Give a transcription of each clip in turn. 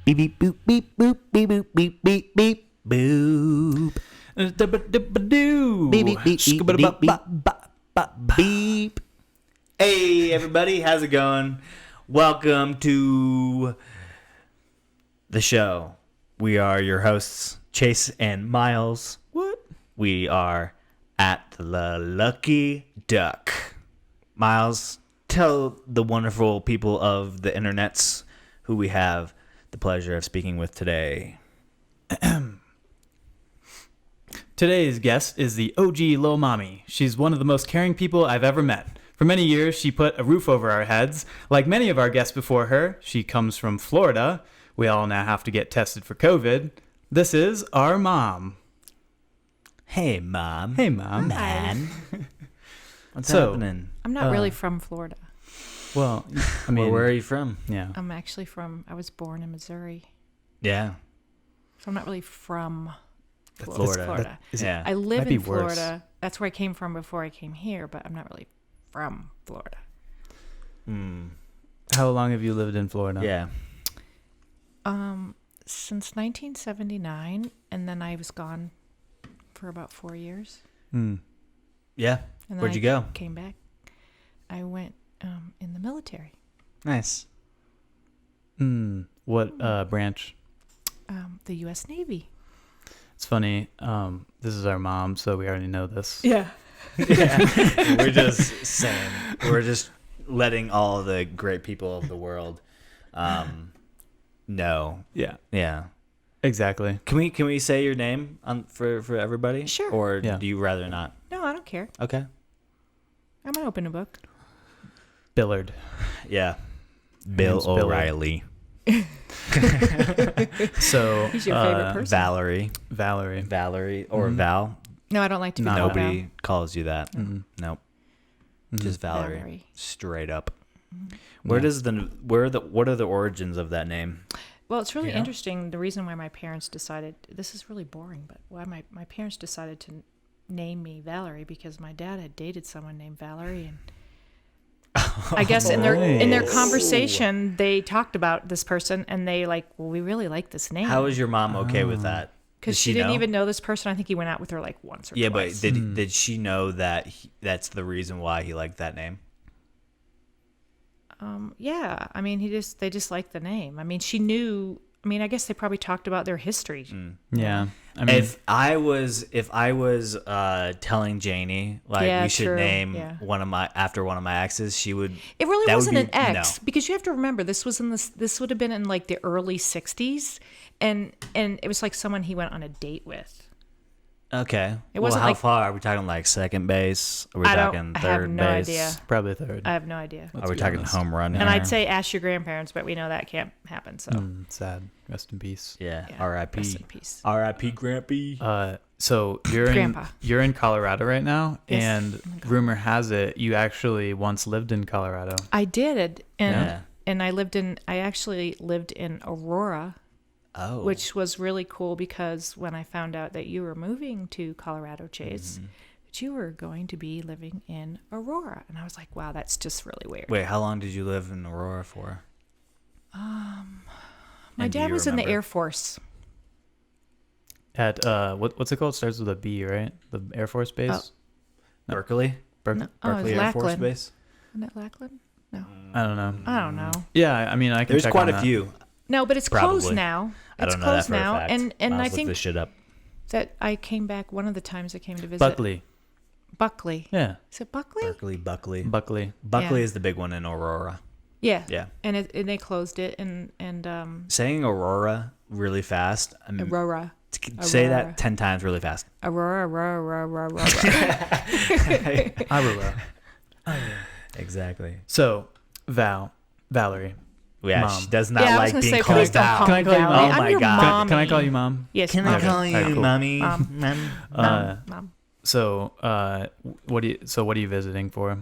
Beep beep boop beep boop beep boop beep beep beep boop. Beep beep beep beep beep beep. Hey everybody, how's it going? Welcome to the show. We are your hosts, Chase and Myles. What? We are at the Lucky Duck. Myles, tell the wonderful people of the internets who we have the pleasure of speaking with today. Today's guest is the OG Lil Mommy. She's one of the most caring people I've ever met. For many years, she put a roof over our heads. Like many of our guests before her, she comes from Florida. We all now have to get tested for COVID. This is our mom. Hey, Mom. Hey, Mom. Man. What's So, happening? I'm not really from Florida. Well, I mean, Where are you from? Yeah. I'm actually I was born in Missouri. Yeah. So I'm not really from Florida. Yeah. I live might be in worse. Florida. That's where I came from before I came here, but I'm not really from Florida. How long have you lived in Florida? Yeah. Since 1979, and then I was gone for about 4 years. Yeah. And then Where'd you go? Came back. I went in the military. Nice. What branch? The U.S. Navy. It's funny. This is our mom, so we already know this. Yeah. We're just saying. We're just letting all the great people of the world know. Yeah. Yeah. Exactly. Can we say your name for everybody? Sure. Or Yeah. do you rather not? No, I don't care. Okay. I'm an open book. Billard. Yeah. Bill name's Billard. O'Reilly. So He's your favorite person. Valerie. Valerie. Or Val. No, I don't like to be No. called Nobody Val. calls you that. Nope. Just Valerie. Valerie. Straight up. What are the origins of that name? Well, it's really interesting. The reason why my parents decided, this is really boring, but why my parents decided to name me Valerie, because my dad had dated someone named Valerie, and I guess in their conversation they talked about this person, and they we really like this name. How is your mom okay with that? Because Did she didn't know? even know this person. I think he went out with her once or Yeah, twice. but did she know that that's the reason why he liked that name? Yeah, I mean, they just liked the name. I mean, she knew. I mean, I guess they probably talked about their history. Yeah. I mean, If I was telling Janie we should name one of my exes, she would. It really that wasn't would be, an ex, no. because you have to remember this would have been in the early '60s, and it was someone he went on a date with. Okay. It wasn't how far are we talking? Second base? Are we talking I third have no base? idea. probably third. I have no idea. Are we talking home run? And here? I'd say ask your grandparents, but we know that can't happen. So Sad. Rest in peace. yeah. yeah, R.I.P. Rest in peace. R.I.P. Grampy. So Grandpa. you're in Colorado right now, Yes, and I'm in Colorado. rumor has it you actually once lived in Colorado. I did, and Yeah. and I actually lived in Aurora, Oh. which was really cool, because when I found out that you were moving to Colorado, Chase, that you were going to be living in Aurora, and I was like, wow, that's just really weird. Wait, how long did you live in Aurora for? My And do dad you was in the remember? Air Force. At what's it called? Starts with a B, right? The Air Force Base. Berkeley? No. Oh, Berkeley it's Air Force Lackland. Base? Isn't it Lackland? No, I don't know. I don't know. Yeah, I mean, I can. There's check quite on a that. few. No, but it's Probably. closed now. I It's don't know that closed for a now, fact. and Miles, I look think this shit up. that I came back one of the times I came to visit. Buckley. Yeah, Is it Buckley? Buckley. Buckley. Buckley Yeah. is the big one in Aurora. Yeah. Yeah. And they closed it, and Saying Aurora really fast. Aurora. Say Aurora. that 10 times really fast. Aurora. Aurora. Exactly. So, Valerie. Yeah, Mom. she does not Yeah, I was like gonna being say, called please don't Val. call Can I me call you Valerie. Mom? Oh I'm my your God. mommy. Can I call you Mom? Yes. Can I Mom. call you Alright, cool. mommy? Mom. Mom. So, what are you visiting for?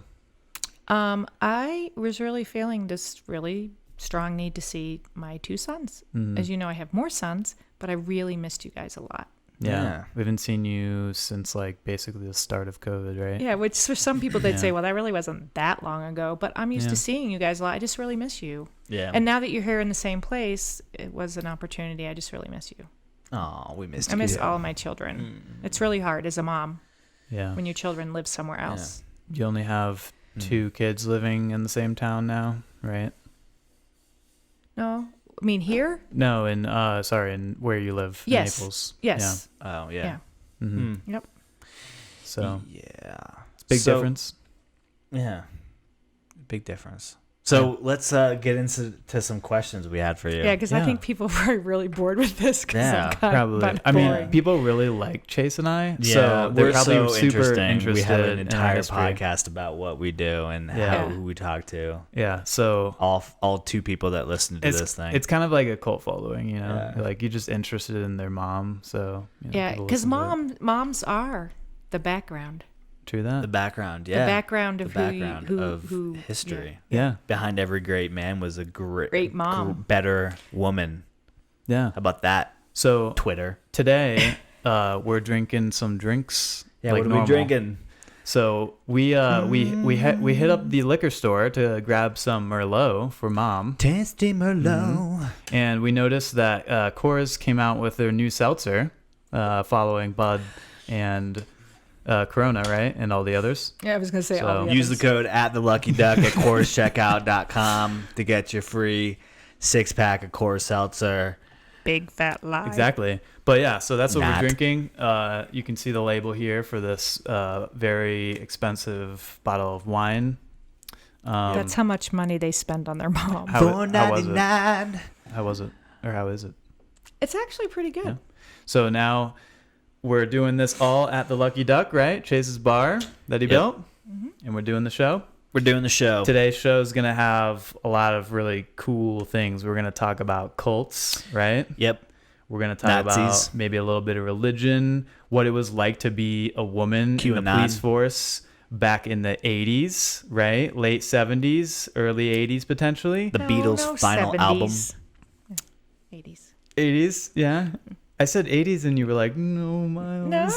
I was really feeling this really strong need to see my two sons. As you know, I have more sons, but I really missed you guys a lot. Yeah. We haven't seen you since like basically the start of COVID, right? Yeah, which for some people they'd Yeah. say, well, that really wasn't that long ago. But I'm used Yeah. to seeing you guys a lot. I just really miss you. Yeah. And now that you're here in the same place, it was an opportunity. I just really miss you. Oh, we missed I you. miss all of my children. It's really hard as a mom Yeah. when your children live somewhere else. You only have 2 kids living in the same town now, right? No, I mean here. No, in in where you live, Yes. in Naples. Yes. Oh, yeah. Yeah. Yeah. hmm Yep. So Yeah. it's a big So- difference. Yeah. Big difference. So let's get into some questions we had for you. Yeah, because I Yeah. think people were really bored with this. 'Cause Yeah, I'm kind Probably. of I mean, boring. people really like Chase and I. Yeah, so they're we're probably so super interesting. We have an interested in our entire history. podcast about what we do and Yeah. who we talk to. Yeah. So All 2 people that listen to this thing. it's kind of like a cult following, you know. Yeah. Like you're just interested in their mom. So Yeah, people because listen to it. moms are the background. True that. the background. Yeah. The background of The background who, of who history. yeah. Behind every great man was a Great mom. better woman. Yeah. How about that, So Twitter? today, we're drinking some drinks. Yeah, like what are normal. we drinking? So we hit up the liquor store to grab some Merlot for Mom, Tasty Merlot. and we noticed that Coors came out with their new seltzer, following Bud and Corona, right, and all the others. Yeah, I was gonna say So- all the Use the others. code @theluckyduck at CoorsCheckout.com to get your free 6-pack of Coors Seltzer. Big fat lie. Exactly. But yeah, so that's what Not. we're drinking. You can see the label here for this very expensive bottle of wine. That's how much money they spend on their mom. How was it? $4.99. How was it? Or how is it? It's actually pretty good. Yeah. So now we're doing this all at the Lucky Duck, right? Chase's bar that he Yep. built. And we're doing the show. We're doing the show. Today's show is going to have a lot of really cool things. We're going to talk about cults, right? Yep. We're going to talk Nazis. about maybe a little bit of religion, what it was like to be a woman in the QAnon. police force back in the 80s, right? Late 70s, early 80s potentially. The Beatles' final album. 80s. 80s, yeah. I said 80s and you were like, no, Miles. No,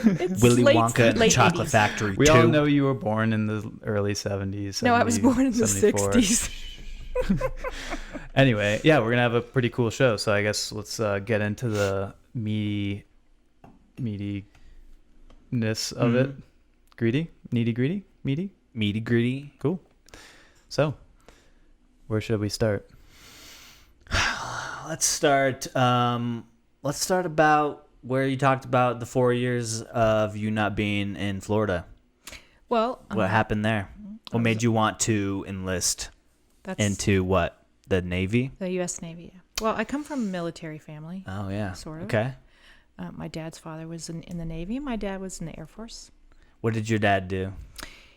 it's Willy late, Wonka and the late Chocolate 80s. Factory We 2. all know you were born in the early 70s. No, I was 70, born in the 74. 60s. Anyway, yeah, we're going to have a pretty cool show. So I guess let's get into the meatiness of it. Greedy? Needy greedy? Meaty? Meaty gritty. Cool. So, where should we start? Let's start. Let's start about where you talked about the 4 years of you not being in Florida. Well, What happened there? What made you want to enlist that's into what? The Navy? the U.S. Navy. Yeah. Well, I come from a military family. Oh yeah. Sort of. Okay. My dad's father was in the Navy. My dad was in the Air Force. What did your dad do?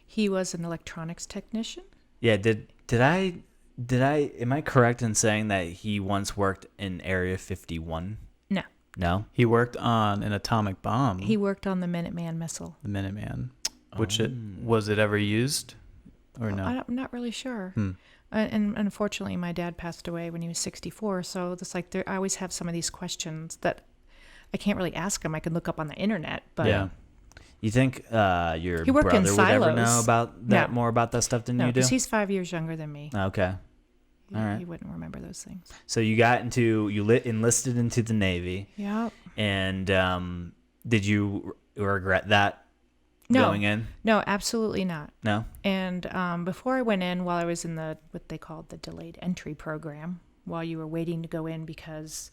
He was an electronics technician. Yeah. Did I? Am I correct in saying that he once worked in Area 51? No, No. He worked on an atomic bomb, he worked on the Minuteman missile. the Minuteman. Which was it ever used or no? I'm not really sure. And unfortunately, my dad passed away when he was 64. So it's like I always have some of these questions that I can't really ask him. I can look up on the internet, but Yeah. You think your He worked in brother would ever know silos. about that No. more about that stuff than no, you do? because he's 5 years younger than me. Okay. He, all right. he wouldn't remember those things. So you enlisted into the Navy, Yeah. and did you regret that No. going in? No, absolutely not. No. And before I went in, while I was in what they called the delayed entry program, while you were waiting to go in because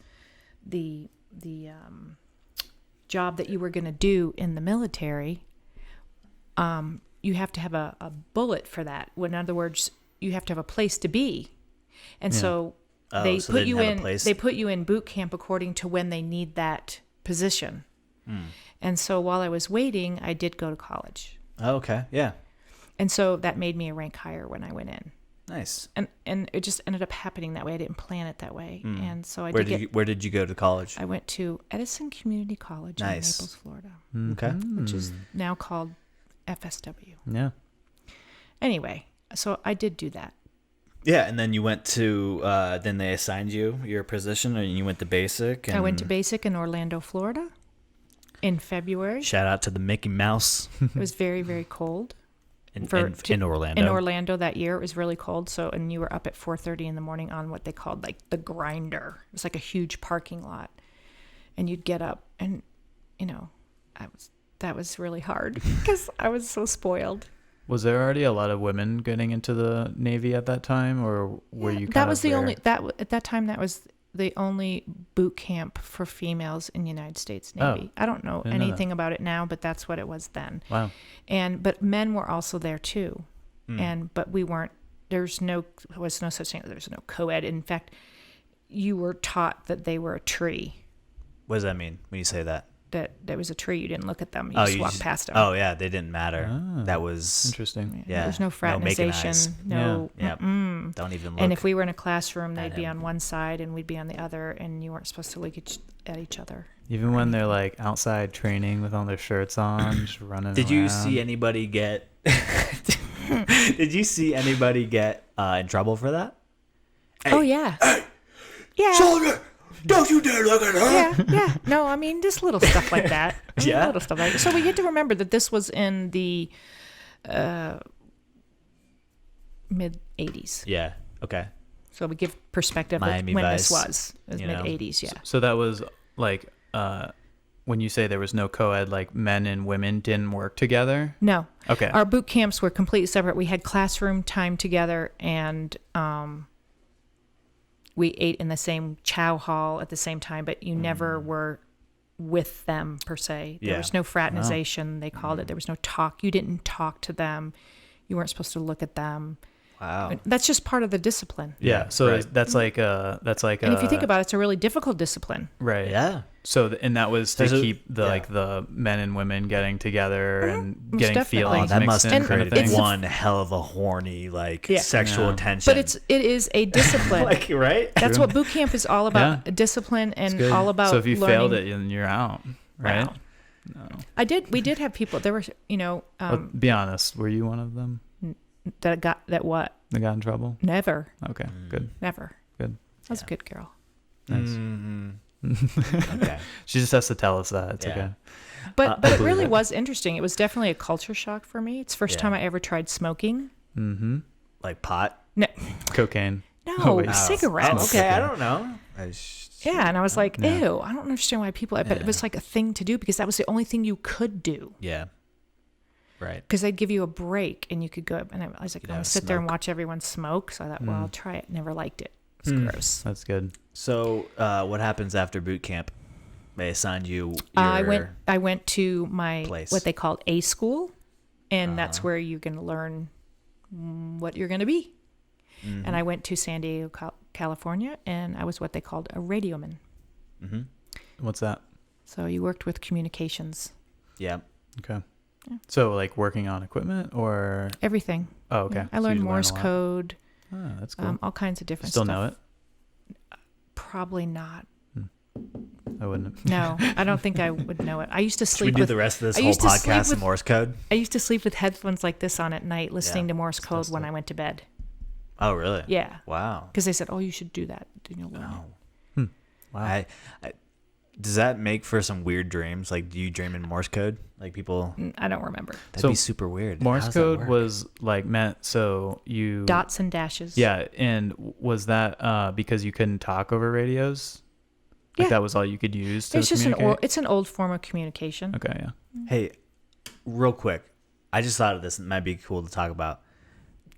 the job that you were going to do in the military, you have to have a bullet for that. In other words, you have to have a place to be, and so Oh, they so put they you didn't have a in. place? They put you in boot camp according to when they need that position. And so while I was waiting, I did go to college. Oh, okay. Yeah. And so that made me a rank higher when I went in. Nice. And it just ended up happening that way. I didn't plan it that way. And so Where did you go to college? I went to Edison Community College Nice. in Naples, Florida, Okay. which is now called FSW. Yeah. Anyway, so I did do that. Yeah, and then you went to then they assigned you your position, and you went to basic. And I went to basic in Orlando, Florida. in February. Shout out to the Mickey Mouse It was very, very cold. in In Orlando. In Orlando that year, it was really cold. So, and you were up at 4:30 in the morning on what they called like the grinder. It was like a huge parking lot, and you'd get up, and that was really hard because I was so spoiled. Was there already a lot of women getting into the Navy at that time, or were you? That was the only at that time that was the only boot camp for females in the United States Navy. I don't know anything about it now, but that's what it was then. Wow. But men were also there too, but we weren't. There was no such thing. There was no co-ed. In fact, you were taught that they were a tree. What does that mean when you say that? That there was a tree. You didn't look at them. You just walked past them. Oh yeah, they didn't matter. Ah, That was interesting. Yeah. There's no fraternization. No, don't even look. And if we were in a classroom, they'd be on one side and we'd be on the other, and you weren't supposed to look at each other. Even when they're like outside training with all their shirts on, just running. Did you around. see anybody get? Did you see anybody get in trouble for that? Oh yeah. Hey, Yeah. soldier, don't you dare look at her. Yeah. No, I mean just little stuff like that. Yeah? Little stuff like that. So we had to remember that this was in the mid '80s. Yeah. Okay. So we give perspective Miami of when Vice, this was. It was you mid know. '80s. Yeah. So that was like when you say there was no co-ed, like men and women didn't work together. No. Okay. Our boot camps were completely separate. We had classroom time together, and we ate in the same chow hall at the same time, but you never were with them per se. There Yeah. was no fraternization, they called it. There was no talk. You didn't talk to them. You weren't supposed to look at them. Wow. That's just part of the discipline. Yeah. So right. that's like And if you think about it, it's a really difficult discipline. right. Yeah. So and that was to There's keep the like the men and women getting together and Most getting definitely. feelings Oh, that mixed must in have kind of created thing. one hell of a horny Yeah. sexual Yeah. tension. But it is a discipline. like right. That's True. what boot camp is all about, Yeah. discipline It's and good. all about So if you learning. failed it, then you're out, right? Wow. We did have people, there were, But be honest, were you one of them that what? that got in trouble? Never. Okay, good. Never. Good. I was a good girl. Nice. Mhm. Okay. She just has to tell us that. It's Yeah. okay. But I it believe really it. was interesting. It was definitely a culture shock for me. It's the first Yeah. time I ever tried smoking. Mm-hmm. Like pot. No, Cocaine. no, Oh, wait. cigarettes. Oh, okay, I don't know. Yeah, and I was like, Yeah. ew, I don't understand why people, but it was like a thing to do because that was the only thing you could do. Yeah. Right. Because they'd give you a break and you could go, and I was like, You'd I'm going have to sit there and smoke. watch everyone smoke. So I thought, well, I'll try it. Never liked it. It was gross. That's good. So, what happens after boot camp? They assigned you. Your, I went to my place. what they called A school, and that's where you're going to learn what you're going to be. Mm-hmm. And I went to San Diego, California, and I was what they called a radioman. Mm-hmm. What's that? So you worked with communications, Yeah. Okay. So like working on equipment or everything. oh okay. Yeah, I So learned you learn Morse a lot. code, Oh, that's cool. all kinds of different Still stuff. know it? Probably not. I wouldn't have. No, I don't think I would know it. I used to Should we sleep do with the rest of this I whole used to sleep podcast in with- Morse code? I used to sleep with headphones like this on at night, listening Yeah, to Morse code still. when I went to bed. Oh, really? Yeah, Wow. because they said, "Oh, you should do that." You'll learn it. Wow. I, does that make for some weird dreams? Like, do you dream in Morse code? Like people, I don't remember. that'd So, be super weird. How Morse does that code work? was like meant so you Dots and dashes. Yeah, and was that because you couldn't talk over radios? Like Yeah. that was all you could use to It's just communicate? it's an old form of communication. Okay, yeah. Hey, real quick, I just thought of this. It might be cool to talk about.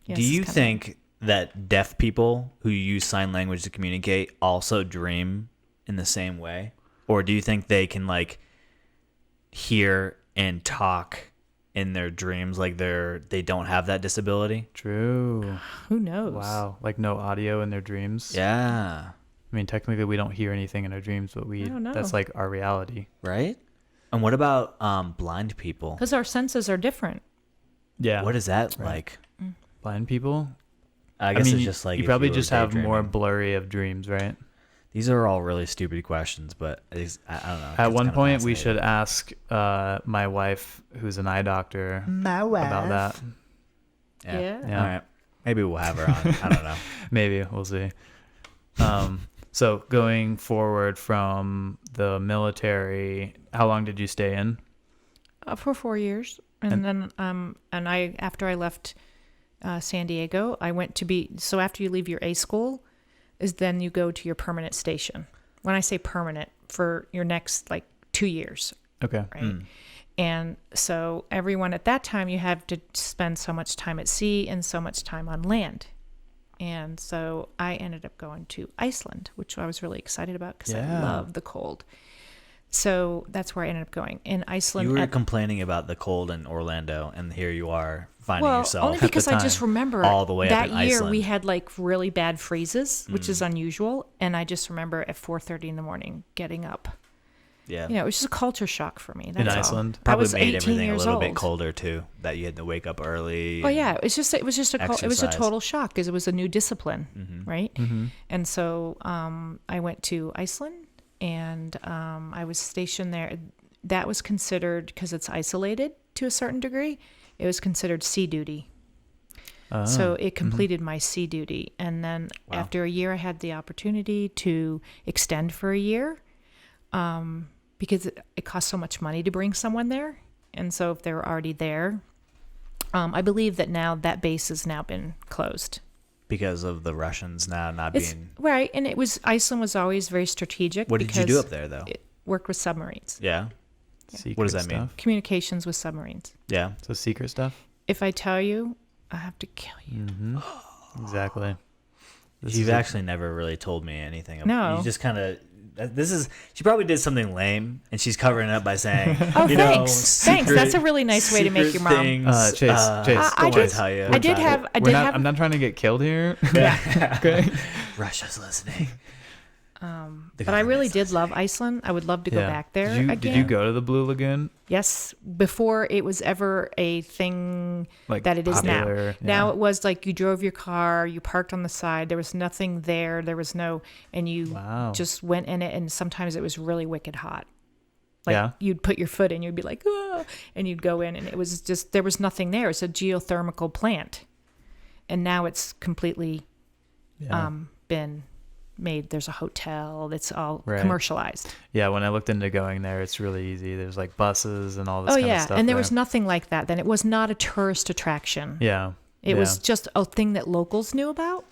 Yes, Do you it's kinda- think that deaf people who use sign language to communicate also dream in the same way, or do you think they can like hear and talk in their dreams like they don't have that disability? True. Who knows? Wow. Like no audio in their dreams? Yeah. I mean, technically we don't hear anything in our dreams, but I don't know. that's like our reality. Right. And what about blind people? Because our senses are different. Yeah. What is that Right. like? Blind people? I guess mean, it's just like you if probably were just have more daydreaming. blurry of dreams, right? These are all really stupid questions, but I don't know. At It's one kinda point, we fascinating. should ask my wife, who's an eye doctor, about that. Yeah. Yeah. All right. Maybe we'll have her on. I don't know. Maybe we'll see. So going forward from the military, how long did you stay in? For 4 years, and then after I left San Diego, I went to be so after you leave your A school, is then you go to your permanent station. When I say permanent, for your next like 2 years, Okay. right? And so everyone at that time, you have to spend so much time at sea and so much time on land. And so I ended up going to Iceland, which I was really excited about because I love the cold. So that's where I ended up going. In Iceland. You were complaining about the cold in Orlando, and here you are finding yourself only because I just remember all the way that up in year Iceland. we had like really bad freezes, which is unusual. And I just remember at 4:30 in the morning getting up. Yeah. You know, it was just a culture shock for me. That's In all. Iceland? I Probably was made 18 everything a years little bit old. colder too. That you had to wake up early. Oh yeah, it was just a exercise. total shock because it was a new discipline, right? Mm-hmm. And so I went to Iceland, and I was stationed there. That was considered, because it's isolated to a certain degree, it was considered sea duty. So it completed my sea duty, and then after a year, I had the opportunity to extend for a year. Because it costs so much money to bring someone there. And so if they were already there, I believe that now that base has now been closed. Because of the Russians now not It's, being. right. And Iceland was always very strategic. What did you do up there though? It worked with submarines. Yeah. Secret What does that mean? stuff? Communications with submarines. Yeah. So secret stuff? If I tell you, I have to kill you. Mm-hmm. Exactly. You've actually never really told me anything. No. You just kind of. She probably did something lame, and she's covering it up by saying, Oh, you thanks. Thanks. That's a really nice way to make your mom. Things, Chase, I don't did- tell you. I did have. I did have. I'm not trying to get killed here. Yeah. Okay. Russia's listening. The But I really government's did love Iceland. I would love to go back there again. Did you go to the Blue Lagoon? Yes, before it was ever a thing Like that it is popular, now. Now it was like you drove your car, you parked on the side, there was nothing there, there was no, and you just went in it, and sometimes it was really wicked hot. Like you'd put your foot in, you'd be like, ah, and you'd go in, and it was just, there was nothing there. It's a geothermal plant. And now it's completely been made. There's a hotel that's all commercialized. Yeah, when I looked into going there, it's really easy. There's like buses and all this kind of stuff. And there was nothing like that then. It was not a tourist attraction. Yeah. It was just a thing that locals knew about.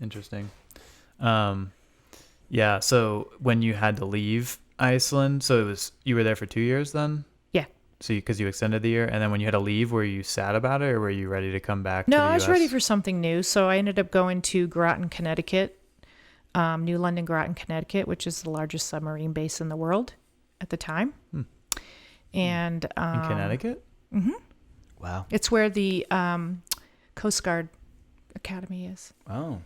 Interesting. Yeah, so when you had to leave Iceland, so it was you were there for 2 years then? Yeah. So because you extended the year, and then when you had to leave, were you sad about it, or were you ready to come back? No, to the I was US? ready for something new. So I ended up going to Groton, Connecticut, New London, Groton, Connecticut, which is the largest submarine base in the world at the time. And in Connecticut. Wow. It's where the Coast Guard Academy is. Oh.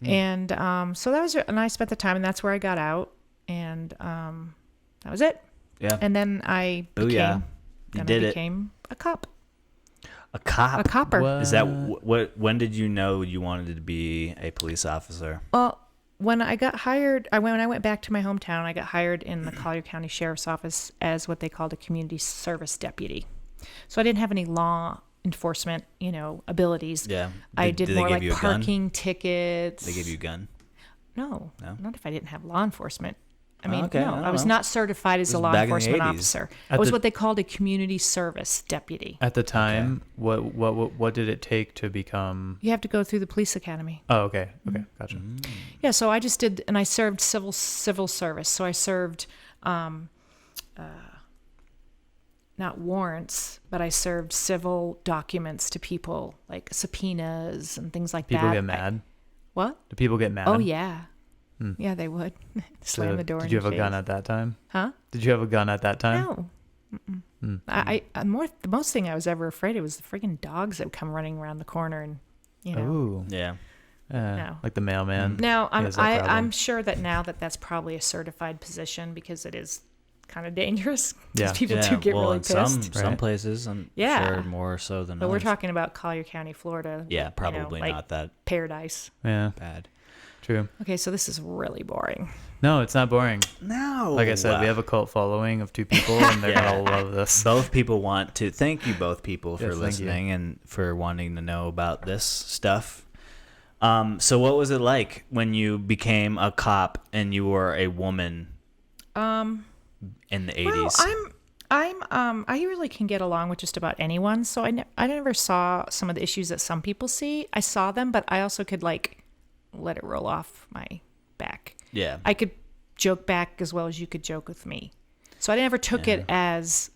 And so that was, and I spent the time, and that's where I got out, and that was it. Yeah. And then I became, became a cop. A cop? A copper. What? Is that what? When did you know you wanted to be a police officer? Well, when I got hired, when I went back to my hometown, I got hired in the Collier County Sheriff's Office as what they called a community service deputy. So I didn't have any law enforcement, abilities. Yeah. I did they more give like you a gun? parking tickets. They gave you a gun? No, No? not if I didn't have law enforcement. I mean, okay, no, I I was don't know. not certified as This a was law back in the enforcement 80s. officer. I At was the- what they called a community service deputy. At the time, what did it take to become? You have to go through the police academy. Oh, okay, gotcha. Yeah, so I just did, and I served civil service. So I served, not warrants, but I served civil documents to people, like subpoenas and things like People that. get mad. What? Do people get mad? Oh yeah, yeah, they would slam the door. Did in you your have a gun face. at that time? Huh? Did you have a gun at that time? No. The most thing I was ever afraid of was the friggin' dogs that would come running around the corner, and Ooh. Yeah. No. Like the mailman. Now He has that problem. I'm sure that now that's probably a certified position because it is kind of dangerous. 'Cause Yeah. people do get really in pissed. some Right. places, I'm Yeah. sure more so than But others. we're talking about Collier County, Florida. Yeah, probably like not that paradise. Yeah, bad. true. Okay, so this is really boring. No, it's not boring. No. Like I said, we have a cult following of 2 people, and they're Yeah. gonna love this. Both people want to thank you, both people, for Yes, thank you. listening and for wanting to know about this stuff. So what was it like when you became a cop and you were a woman in the 80s? Well, I really can get along with just about anyone. So I never saw some of the issues that some people see. I saw them, but I also could like let it roll off my back. Yeah. I could joke back as well as you could joke with me. So I never took it as,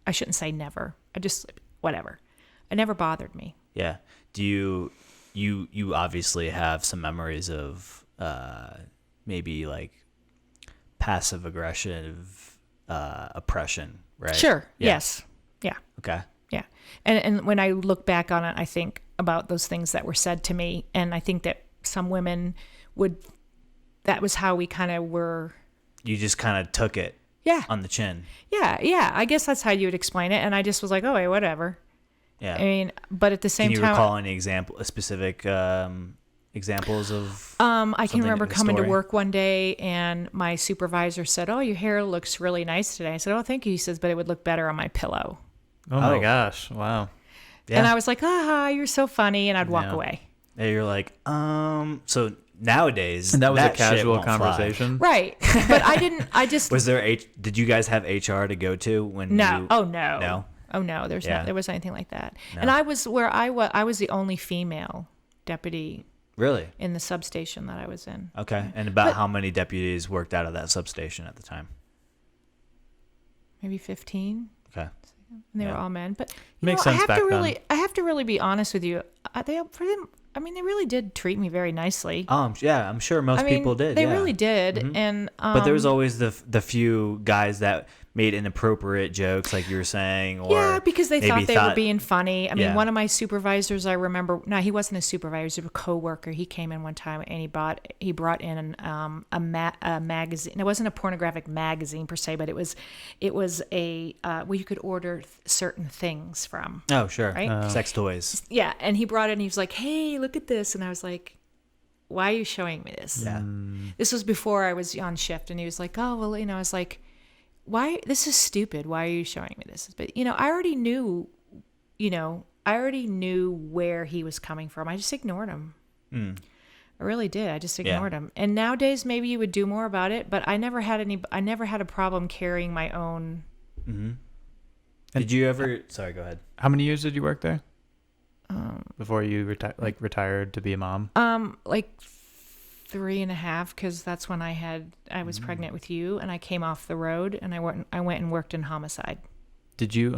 I shouldn't say never. I just, whatever. It never bothered me. Yeah. Do you obviously have some memories of maybe like passive aggressive oppression, right? Sure. Yeah. Yes. Yeah. Okay. Yeah. And when I look back on it, I think about those things that were said to me. And I think that some women that was how we kind of were. You just kind of took it Yeah. on the chin. Yeah. Yeah. I guess that's how you would explain it. And I just was like, oh, wait, whatever. Yeah. I mean, but at the same Can you time. recall any specific examples of I can remember in the coming to story? work one day and my supervisor said, oh, your hair looks really nice today. I said, oh, thank you. He says, but it would look better on my pillow. Oh my Oh. gosh! Wow. Yeah. And I was like, you're so funny. And I'd walk Yeah. away. And you're like, so nowadays And that was a shit casual won't fly. conversation. Right. But I just. Was there did you guys have HR to go to when No. you Oh, no. No? Oh, no. Yeah. There wasn't anything like that. No. And I was the only female deputy Really? in the substation that I was in. Okay. And about But- how many deputies worked out of that substation at the time? Maybe 15. Okay. And they were Yeah. all men. But Makes I sense have back to then. really, I have to really be honest with you. They really did treat me very nicely. Yeah, I'm sure most people did. They yeah. really did, Mhm. and But there was always the few guys that made inappropriate jokes, like you were saying, or yeah, because they maybe thought they were being funny. I mean, Yeah. one of my supervisors, I remember. No, he wasn't a supervisor; he was a coworker. He came in one time and he brought in a magazine. It wasn't a pornographic magazine per se, but it was a where you could order certain things from. Oh, sure. Right? Sex toys. Yeah, and he brought it and he was like, "Hey, look at this," and I was like, "Why are you showing me this?" Yeah. This was before I was on shift, and he was like, "Oh, well, I was like, why? This is stupid. Why are you showing me this?" But I already knew, where he was coming from. I just ignored him. I really did. I just ignored him. And nowadays, maybe you would do more about it, but I never had a problem carrying my own. Did you ever? Sorry, go ahead. How many years did you work there? Before you retired to be a mom? Like 3.5, because that's when I was pregnant with you, and I came off the road, and I went and worked in homicide. Did you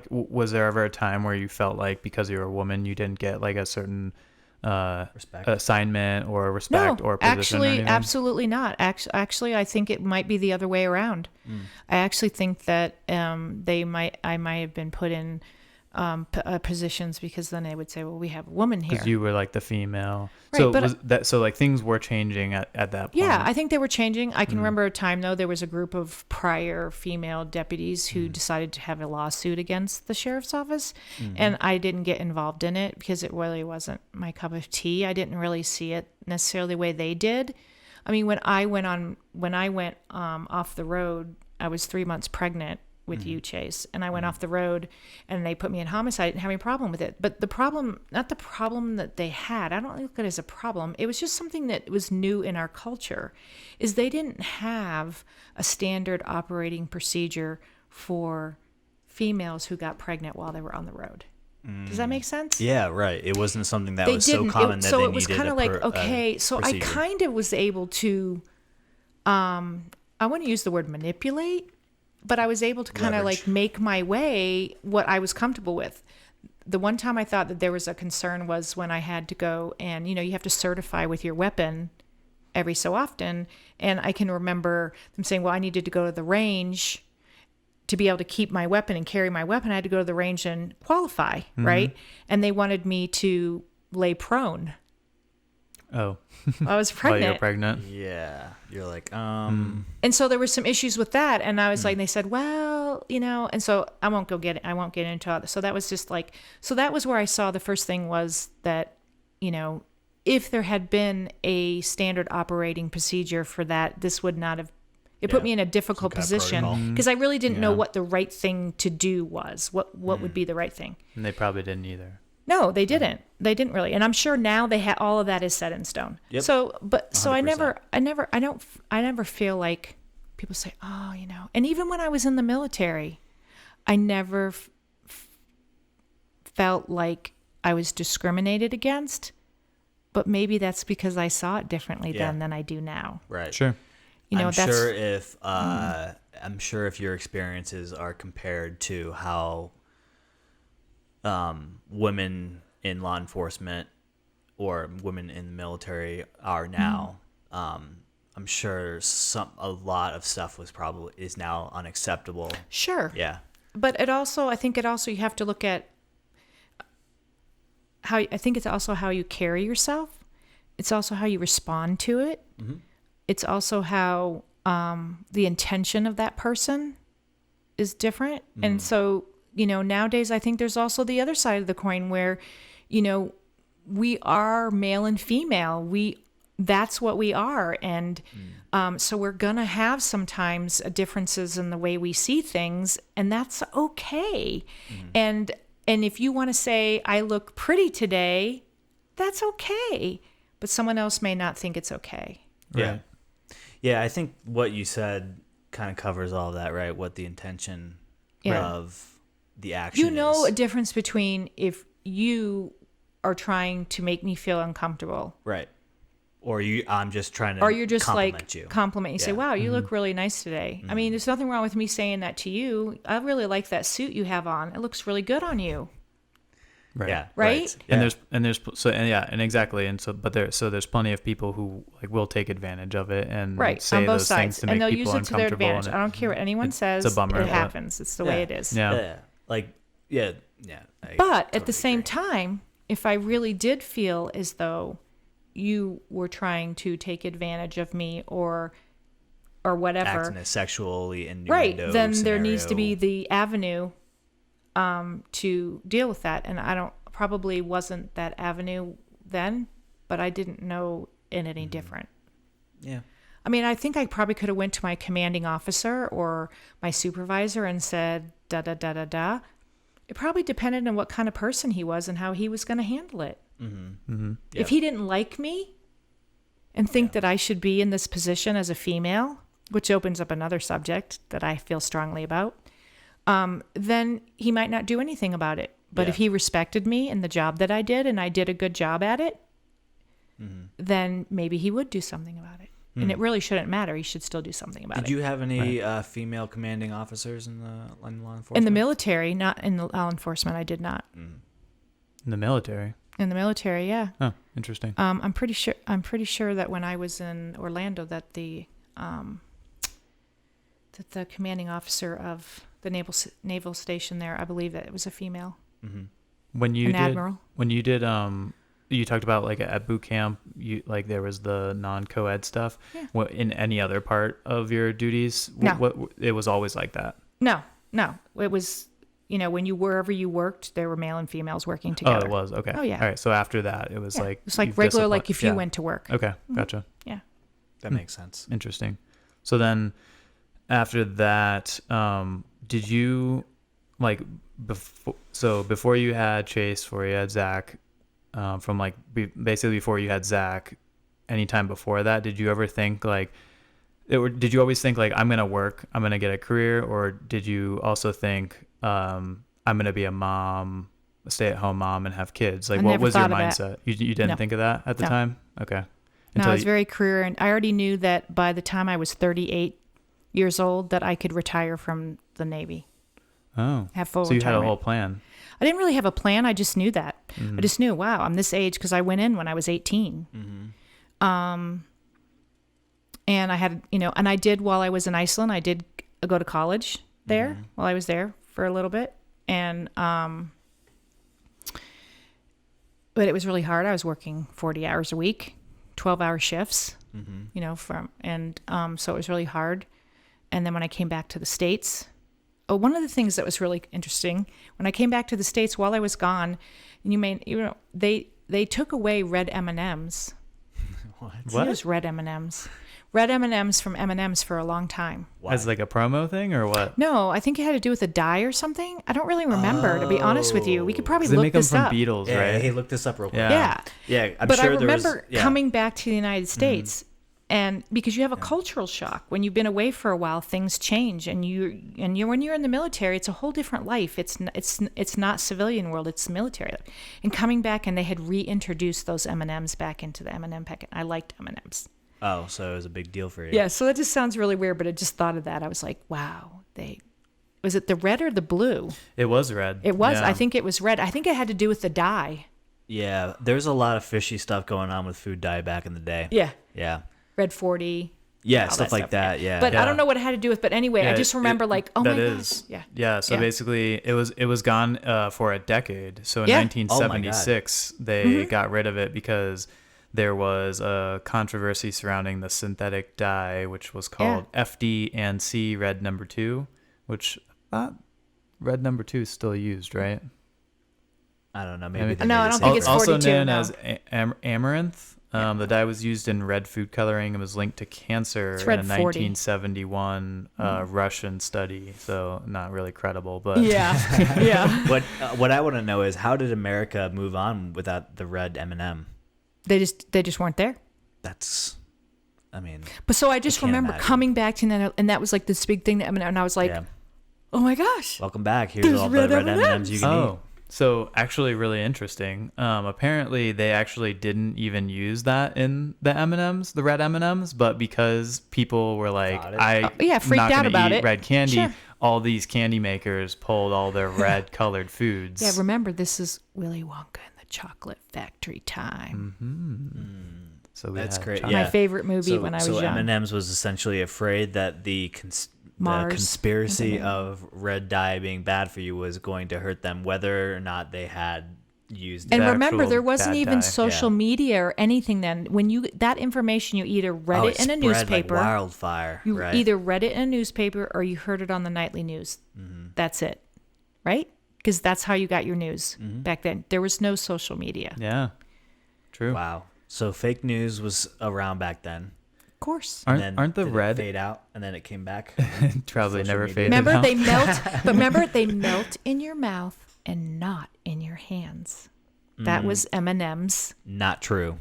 was there ever a time where you felt like because you were a woman you didn't get like a certain Respect. assignment or respect or position or actually, anything? absolutely not. Actually, I think it might be the other way around. I actually think that I might have been put in positions because then they would say, well, we have a woman here. Because you were like the female. Right, So things were changing at that point. Yeah, I think they were changing. I can remember a time, though, there was a group of prior female deputies who decided to have a lawsuit against the sheriff's office, and I didn't get involved in it because it really wasn't my cup of tea. I didn't really see it necessarily the way they did. I mean, when I went off the road, I was 3 months pregnant with you, Chase, and I went off the road and they put me in homicide. I didn't have any problem with it. But the problem, not the problem that they had, I don't look at it as a problem. It was just something that was new in our culture, is they didn't have a standard operating procedure for females who got pregnant while they were on the road. Does that make sense? Yeah, right. It wasn't something that They was didn't. so common that So they it was needed kind of like, okay, so I procedure. kind of was able to, I want to use the word manipulate, but I was able to kind of Leverage. like make my way what I was comfortable with. The one time I thought that there was a concern was when I had to go and, you have to certify with your weapon every so often. And I can remember them saying, well, I needed to go to the range to be able to keep my weapon and carry my weapon. I had to go to the range and qualify, right? And they wanted me to lay prone. Oh. I was While you were pregnant. pregnant. Yeah, you're like, And so there were some issues with that, and I was like, and they said, well, and so I won't get into it. So that was just like, so that was where I saw the first thing was that, if there had been a standard operating procedure for that, this would not have. It put me in a difficult kind of position protocol. because I really didn't know Yeah. what the right thing to do was. What would be the right thing? And they probably didn't either. No, they didn't. They didn't really. And I'm sure now all of that is set in stone. Yep. So I 100%. never feel like people say, oh, and even when I was in the military, I never felt like I was discriminated against, but maybe that's because I saw it differently then than I do now. Right. Sure. I'm sure if your experiences are compared to how women in law enforcement or women in the military are now, I'm sure a lot of stuff is now unacceptable. Sure. Yeah. But I think you have to look at it's also how you carry yourself. It's also how you respond to it. Mm-hmm. It's also how the intention of that person is different. Mm-hmm. And so, nowadays I think there's also the other side of the coin where, we are male and female. That's what we are. And so we're going to have sometimes differences in the way we see things, and that's okay. Mm-hmm. And if you want to say, I look pretty today, that's okay. But someone else may not think it's okay. Yeah. Right. Yeah, I think what you said kind of covers all of that, right? What the intention of the action is. A difference between if you are trying to make me feel uncomfortable. Right. Or I'm just trying to or you're just compliment you. Compliment you. Say, wow, you look really nice today. Mm-hmm. I mean, there's nothing wrong with me saying that to you. I really like that suit you have on. It looks really good on you. Right. Yeah. Right. And exactly. And there's plenty of people who will take advantage of it and say on both those sides, things to make and they'll people use it to their uncomfortable. advantage. I don't care what anyone says. It's a bummer. It happens. It's the way it is. Yeah. But at the same time, if I really did feel as though you were trying to take advantage of me or whatever, acting as sexually innuendo, right? Then scenario. there needs to be the avenue to deal with that. And probably wasn't that avenue then, but I didn't know it any different. Yeah. I mean, I think I probably could have went to my commanding officer or my supervisor and said da da da da da. It probably depended on what kind of person he was and how he was going to handle it. Mm-hmm. Mm-hmm. Yep. If he didn't like me and think that I should be in this position as a female, which opens up another subject that I feel strongly about, then he might not do anything about it. But if he respected me and the job that I did and I did a good job at it, then maybe he would do something about it. And it really shouldn't matter. He should still do something about it. Did you have any female commanding officers in law enforcement? In the military, not in the law enforcement. I did not. In the military. In the military, yeah. Oh, interesting. I'm pretty sure that when I was in Orlando, that the commanding officer of the naval station there, I believe that it was a female. Mm-hmm. Admiral. When you did you talked about at boot camp, there was the non-co-ed stuff. Yeah. What, in any other part of your duties? No. It was always like that? No. It was, wherever you worked, there were male and females working together. Oh, it was? Okay. Oh, yeah. All right. So after that, it was it's like regular, like if you went to work. Okay. Gotcha. Yeah. That makes sense. Interesting. So then after that, did you before you had Chase, before you had Zach, basically before you had Zach, anytime before that, did you ever think did you always think I'm going to work, I'm going to get a career, or did you also think I'm going to be a mom, a stay-at-home mom and have kids? What was your mindset? You didn't think of that at the time? Okay. No, I was very career, and I already knew that by the time I was 38 years old that I could retire from the Navy. Oh. Have full So you retirement. had a whole plan. I didn't really have a plan. I just knew that. Mm-hmm. I just knew, wow, I'm this age because I went in when I was 18. Mm-hmm. And I had, and I did while I was in Iceland, I did go to college there while I was there for a little bit. And, but it was really hard. I was working 40 hours a week, 12-hour shifts, so it was really hard. And then when I came back to the States, one of the things that was really interesting, when I came back to the States while I was gone, they took away red M&Ms What? It was red M&Ms. Red M&Ms from M&Ms for a long time. As like a promo thing or what? No, I think it had to do with a dye or something. I don't really remember, to be honest with you. We could probably 'Cause they look make them this from up. Beetles, Yeah, right? hey, look this up real quick. Yeah. Yeah. Yeah, I'm But sure I there remember was, coming back to the United States, and because you have a cultural shock when you've been away for a while, things change, and you when you're in the military, it's a whole different life. It's not civilian world; it's military. And coming back, and they had reintroduced those M&Ms back into the M&M packet. I liked M&Ms. Oh, so it was a big deal for you. Yeah, so that just sounds really weird, but I just thought of that. I was like, wow, was it the red or the blue? It was red. It was. Yeah. I think it was red. I think it had to do with the dye. Yeah, there's a lot of fishy stuff going on with food dye back in the day. Yeah. Yeah. Red 40. Yeah, all stuff like that. Yeah. But I Yeah. don't know what it had to do with. But anyway, I Yeah, just remember oh that my is- gosh. Yeah. Yeah, so Yeah. basically it was gone for a decade. So in Yeah. 1976 they got rid of it because there was a controversy surrounding the synthetic dye, which was called FD and C red number 2, which I thought red number 2 is still used, right? I don't know. I Maybe mean- they No, made I the don't same think it's thing. Also 42 known now. as amaranth. The dye was used in red food coloring and was linked to cancer It's in red a 40. 1971 Russian study. So not really credible, but Yeah. Yeah. What I want to know is how did America move on without the red M&M? They just weren't there. That's, I mean, But so I just can't remember imagine. coming back to that, and that was like this big thing that and I was like, yeah. oh my gosh. Welcome back. Here's There's all the red red M&Ms. M&Ms you can Oh, so actually really interesting. Apparently they actually didn't even use that in the M&Ms, the red M&Ms, but because people were like, Got it. freaked not out gonna about eat it. red candy, Sure. all these candy makers pulled all their red colored foods. Yeah, remember this is Willy Wonka and the Chocolate Factory time. So we That's had great, chocolate- yeah. My favorite movie So, when I was so young. M&M's was essentially afraid that the Mars. conspiracy of red dye being bad for you was going to hurt them, whether or not they had used it. And The remember, actual there wasn't bad even dye. social media or anything then. When that information, you either read it in a spread newspaper, like wildfire. you right? either read it in a newspaper or you heard it on the nightly news. That's it, right? Because that's how you got your news back then. There was no social media. Yeah, true. Wow. So fake news was around back then. Of course. And then Aren't the did it red fade out and then it came back? probably social never media. faded Remember, out. they melt. But remember, they melt in your mouth and not in your hands. That was M&M's. Not true.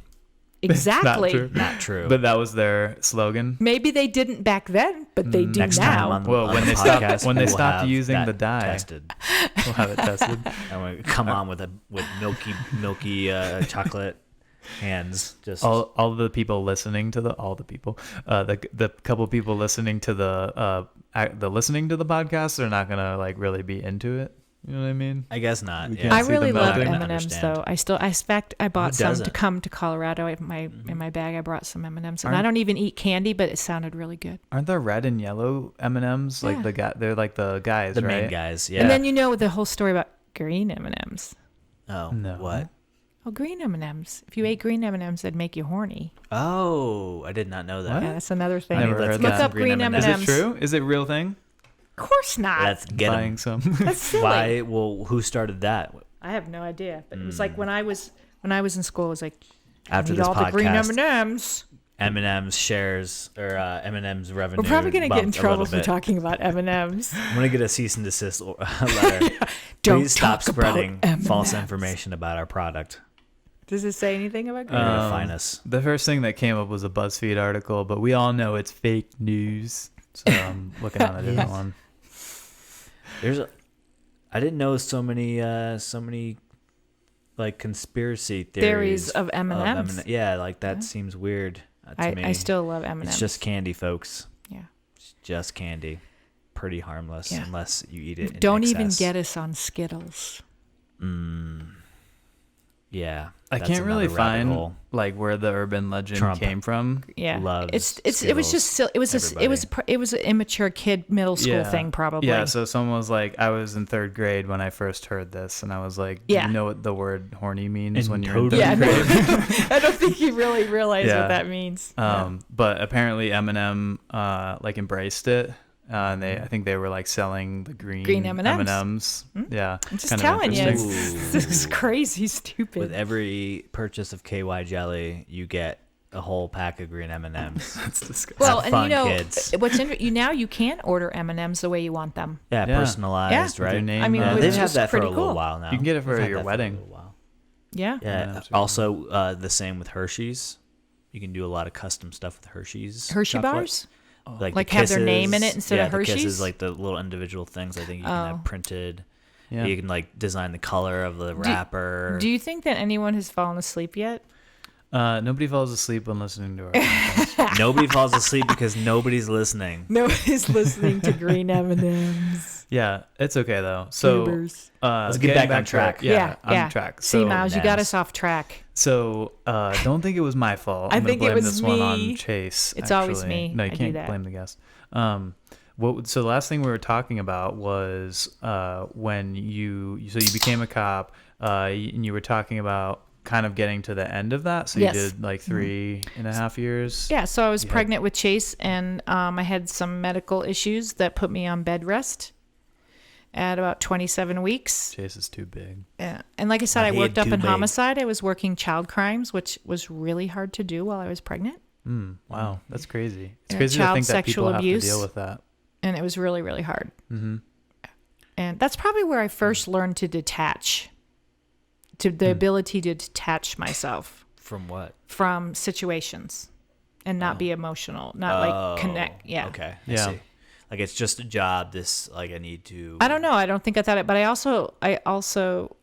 Exactly. true. Not true. But that was their slogan. Maybe they didn't back then, but they do Next now. time on, Well, on when the they stopped- podcast, when they we'll stopped have using that the dye. tested. We'll have it tested. And we come on with milky chocolate hands. Just all the people listening to the couple people listening to the listening to the podcast are not gonna like really be into it. You know what I mean? I guess not. We Yeah. can't I see really them love melting. M&Ms Understand. though. In fact, I bought some to doesn't? come to Colorado. In my bag, I brought some M&Ms, and I Aren't- don't even eat candy, but it sounded really good. Aren't there red and yellow M&Ms? Like Yeah. the guy, they're like the guys, The right? main guys. Yeah. And then you know the whole story about green M&Ms. oh, No. what? Oh, green M&Ms. If you ate green M&Ms, they'd make you horny. Oh, I did not know that. What? Yeah, that's another thing. Never let's heard get that. some Look up green Is M&Ms. it true? Is it a real thing? Of course not. Let's get Buying them. some. That's silly. Why? Well, who started that? I have no idea. But it was like when I was in school, it was like After eat this all the green podcast, M&Ms. M&M's shares or M&M's revenue. We're probably gonna get in bumped a trouble little for bit. talking about M&Ms. I'm gonna get a cease and desist letter. Don't Please stop talk about spreading M&Ms. false information about our product. Does it say anything about green? You're gonna find us. The first thing that came up was a BuzzFeed article, but we all know it's fake news. So I'm looking on a different one. I didn't know so many like conspiracy theories Theories of M&Ms. Yeah, like that seems weird to me. I still love M&Ms. It's just candy, folks. yeah. It's just candy. Pretty harmless Yeah. unless you eat it in Don't even excess. get us on Skittles. Yeah. I that's can't really another rabbit find hole. like where the urban legend Trump. came from. Yeah, Loves it was just silly. It was an immature kid middle school thing probably. Yeah, so someone was like, I was in third grade when I first heard this, and I was like, Yeah. you know what the word horny means And when you're in totally- third Yeah, grade? no, I don't think you really realize Yeah. what that means. But apparently Eminem like embraced it. And I think they were like selling the green M&Ms. M&Ms. Yeah, I'm just kind of telling you, interesting. this is crazy With stupid. every purchase of KY jelly, you get a whole pack of green M&Ms. That's disgusting. Well, Have and fun, you know, kids. what's now you can order M&Ms the way you want them. Yeah, Yeah. personalized, Yeah. With your right? name I mean, on which they've it. had is that for a pretty little cool. while now. You can get it for They've had your that wedding. For a little while. Yeah. Yeah. M&Ms are Also, the same with Hershey's. You can do a lot of custom stuff with Hershey's. Hershey chocolate. bars? Like, Like the have their name in kisses. it instead Yeah, of the Hershey's? kisses, like the little individual things. I think you can Oh. have printed. Yeah. You can like design the color of the wrapper. Do you think that anyone has fallen asleep yet? Nobody falls asleep when listening to our podcast. Nobody falls asleep because nobody's listening. Nobody's listening to green M&Ms. Yeah, it's okay though. So Let's get getting back on track. Yeah, on track. See, So, Miles, you got M&Ms. us off track. don't think it was my fault. I I'm gonna think it blame was this one me. on Chase. It's always actually. me. No, you I do can't that. blame the guest. So the last thing we were talking about was when you became a cop, and you were talking about kind of getting to the end of that. So Yes. you did like 3.5 years. Yeah, so I was You had- pregnant with Chase, and I had some medical issues that put me on bed rest at about 27 weeks. Chase is too big. Yeah. And like I said, My I worked head up too in big. homicide. I was working child crimes, which was really hard to do while I was pregnant. Wow, that's crazy. It's Yeah, crazy to child think that people sexual have abuse. to deal with that. And it was really, really hard. Mm-hmm. And that's probably where I first learned to detach, to the ability to detach myself From what? from situations and not be emotional, not like connect. Yeah. Okay. I Yeah. see. Like it's just a job. This like I need to. I don't know. I don't think I thought it, but I also,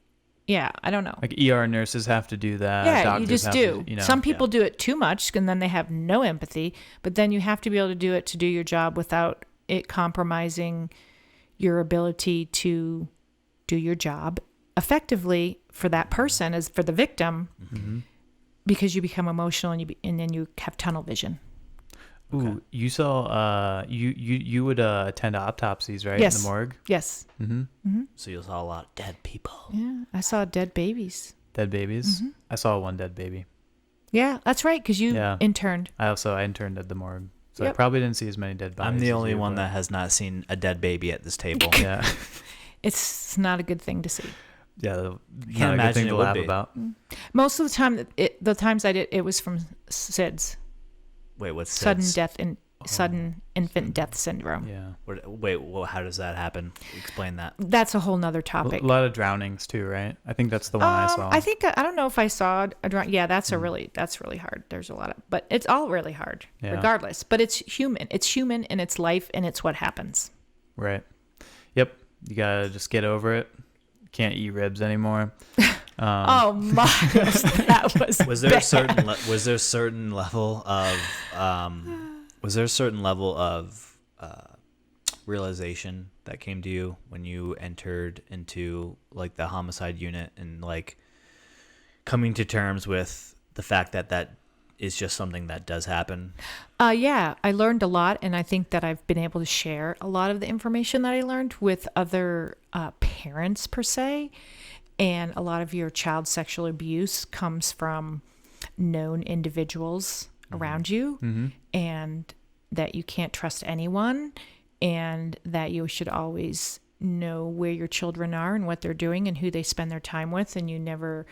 yeah, I don't know. Like ER nurses have to do that. Yeah, doctors you just have do. To, Some people do it too much and then they have no empathy, but then you have to be able to do it to do your job without it compromising your ability to do your job effectively for that person as for the victim because you become emotional and then you have tunnel vision. Ooh, you saw you would attend autopsies, right? Yes. In the morgue. Yes. So you saw a lot of dead people. Yeah. I saw dead babies. Dead babies. I saw one dead baby. Yeah, that's right. Because you Yeah. interned. I interned at the morgue, so I Yep. probably didn't see as many dead bodies. I'm the as only you, one but- that has not seen a dead baby at this table. Yeah, It's not a good thing to see. yeah. Can't Not a good imagine thing it to would laugh be. about. Most of the time, the times I did, it was from SIDS. Wait, what's Sudden SIDS? death and sudden infant death syndrome. Yeah, Wait, well, how does that happen? Explain that. That's a whole nother a topic. lot of drownings too, right? I think that's the one I saw. I think I don't know if I saw yeah, that's really hard. There's a lot of, but it's all really hard, Yeah. regardless. But it's human. It's human, and it's life, and it's what happens. Right. Yep. You gotta just get over it. Can't eat ribs anymore. Oh my! That was Was there a bad. certain level of realization that came to you when you entered into like the homicide unit and like coming to terms with the fact that that is just something that does happen? Yeah, I learned a lot, and I think that I've been able to share a lot of the information that I learned with other parents per se. And a lot of your child sexual abuse comes from known individuals around you, and that you can't trust anyone, and that you should always know where your children are and what they're doing and who they spend their time with, and you never.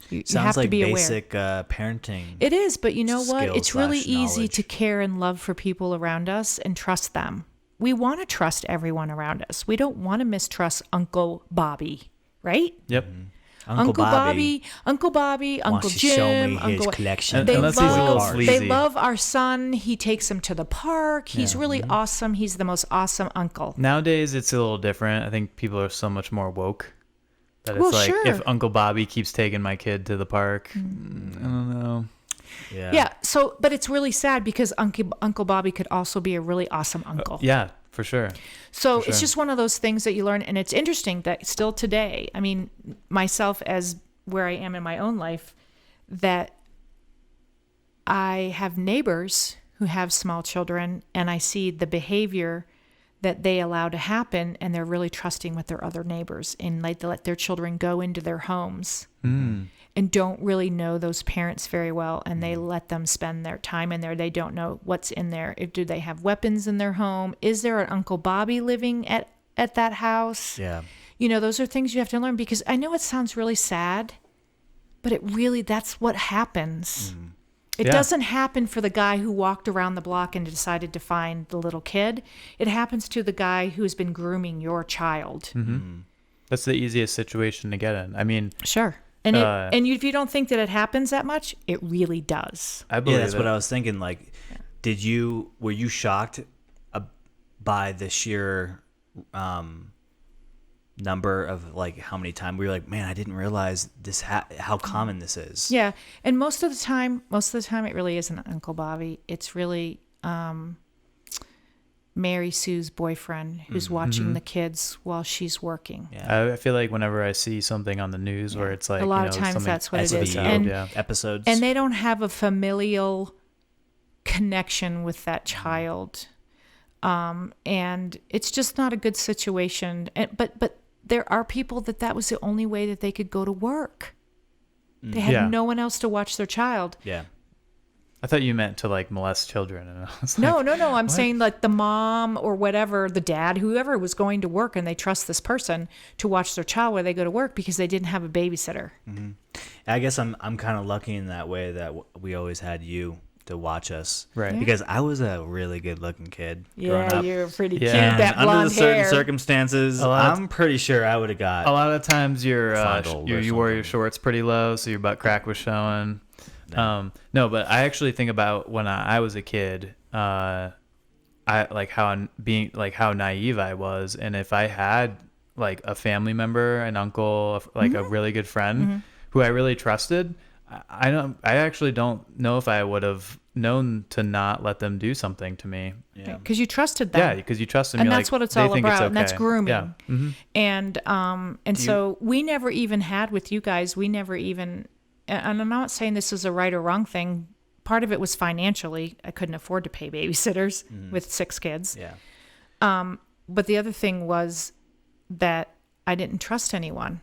You Sounds have like to be aware. basic parenting. It is, but you know what? It's really easy /knowledge. to care and love for people around us and trust them. We want to trust everyone around us. We don't want to mistrust Uncle Bobby, right? Yep. Uncle Bobby Uncle Bobby, Uncle wants to Jim, show me his Uncle. collection. They Unless he's a little love, sleazy. they love our son. He takes him to the park. He's really awesome. He's the most awesome uncle. Nowadays, it's a little different. I think people are so much more woke. That it's Well, like, sure. if Uncle Bobby keeps taking my kid to the park, I don't know. Yeah. So, but it's really sad because Uncle Bobby could also be a really awesome uncle. Yeah, for sure. So For it's sure. just one of those things that you learn. And it's interesting that still today, I mean, myself as where I am in my own life, that I have neighbors who have small children and I see the behavior that they allow to happen, and they're really trusting with their other neighbors, and like they let their children go into their homes and don't really know those parents very well, and they let them spend their time in there. They don't know what's in there. Do they have weapons in their home? Is there an Uncle Bobby living at that house? Yeah. You know, those are things you have to learn, because I know it sounds really sad, But that's what happens. It Yeah. doesn't happen for the guy who walked around the block and decided to find the little kid. It happens to the guy who's been grooming your child. That's the easiest situation to get in. I mean, Sure. And if you don't think that it happens that much, it really does. I believe that's it. what I was thinking. Like, were you shocked by the sheer number of like how many times we were like, man, I didn't realize this how common this is. Yeah, and most of the time, it really isn't Uncle Bobby. It's really Mary Sue's boyfriend who's watching the kids while she's working. Yeah. I feel like whenever I see something on the news where it's like, A lot of times something that's what it is. SVO, And- yeah. Episodes. And they don't have a familial connection with that child. And it's just not a good situation. But there are people that was the only way that they could go to work. They had Yeah. no one else to watch their child. Yeah. I thought you meant to like molest children. And I was No, like, no. I'm saying like the mom or whatever, the dad, whoever was going to work, and they trust this person to watch their child while they go to work because they didn't have a babysitter. I guess I'm kind of lucky in that way that we always had you to watch us. Right. Yeah. Because I was a really good looking kid growing up. You're pretty Yeah. cute. And That blonde under the certain hair. circumstances, I'm pretty sure I would have got a lot of times Fondled or you wore your something. shorts pretty low, so your butt crack was showing. No, but I actually think about when I was a kid, I like how naive I was, and if I had like a family member, an uncle, like a really good friend who I really trusted, I actually don't know if I would have known to not let them do something to me. Yeah. Because you trusted them. Yeah, because you trust them. And you're that's like, what it's they all think about, and that's okay. grooming. Yeah. And so we never even had with you guys, we never even, and I'm not saying this is a right or wrong thing. Part of it was financially. I couldn't afford to pay babysitters with 6 kids. Yeah. But the other thing was that I didn't trust anyone.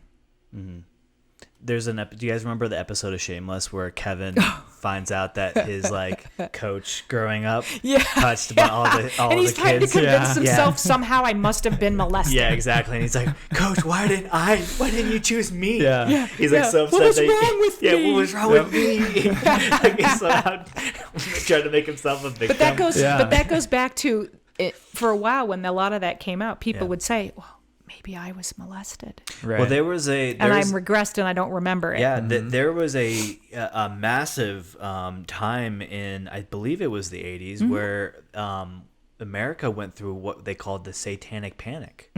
There's do you guys remember the episode of Shameless where Kevin finds out that his like coach growing up touched by all and the he's trying to kids? convince himself somehow I must have been molested. Yeah, exactly. And he's like, Coach, why didn't you choose me? Yeah. He's like so upset. What was that wrong with me? Yeah, what was wrong with me? Like he's somehow trying to make himself a victim. But that goes back to it, for a while when a lot of that came out, people would say, well, maybe I was molested. Right. Well, there was And I'm regressed and I don't remember it. Yeah, there was a massive time in, I believe it was the 80s, where America went through what they called the Satanic Panic.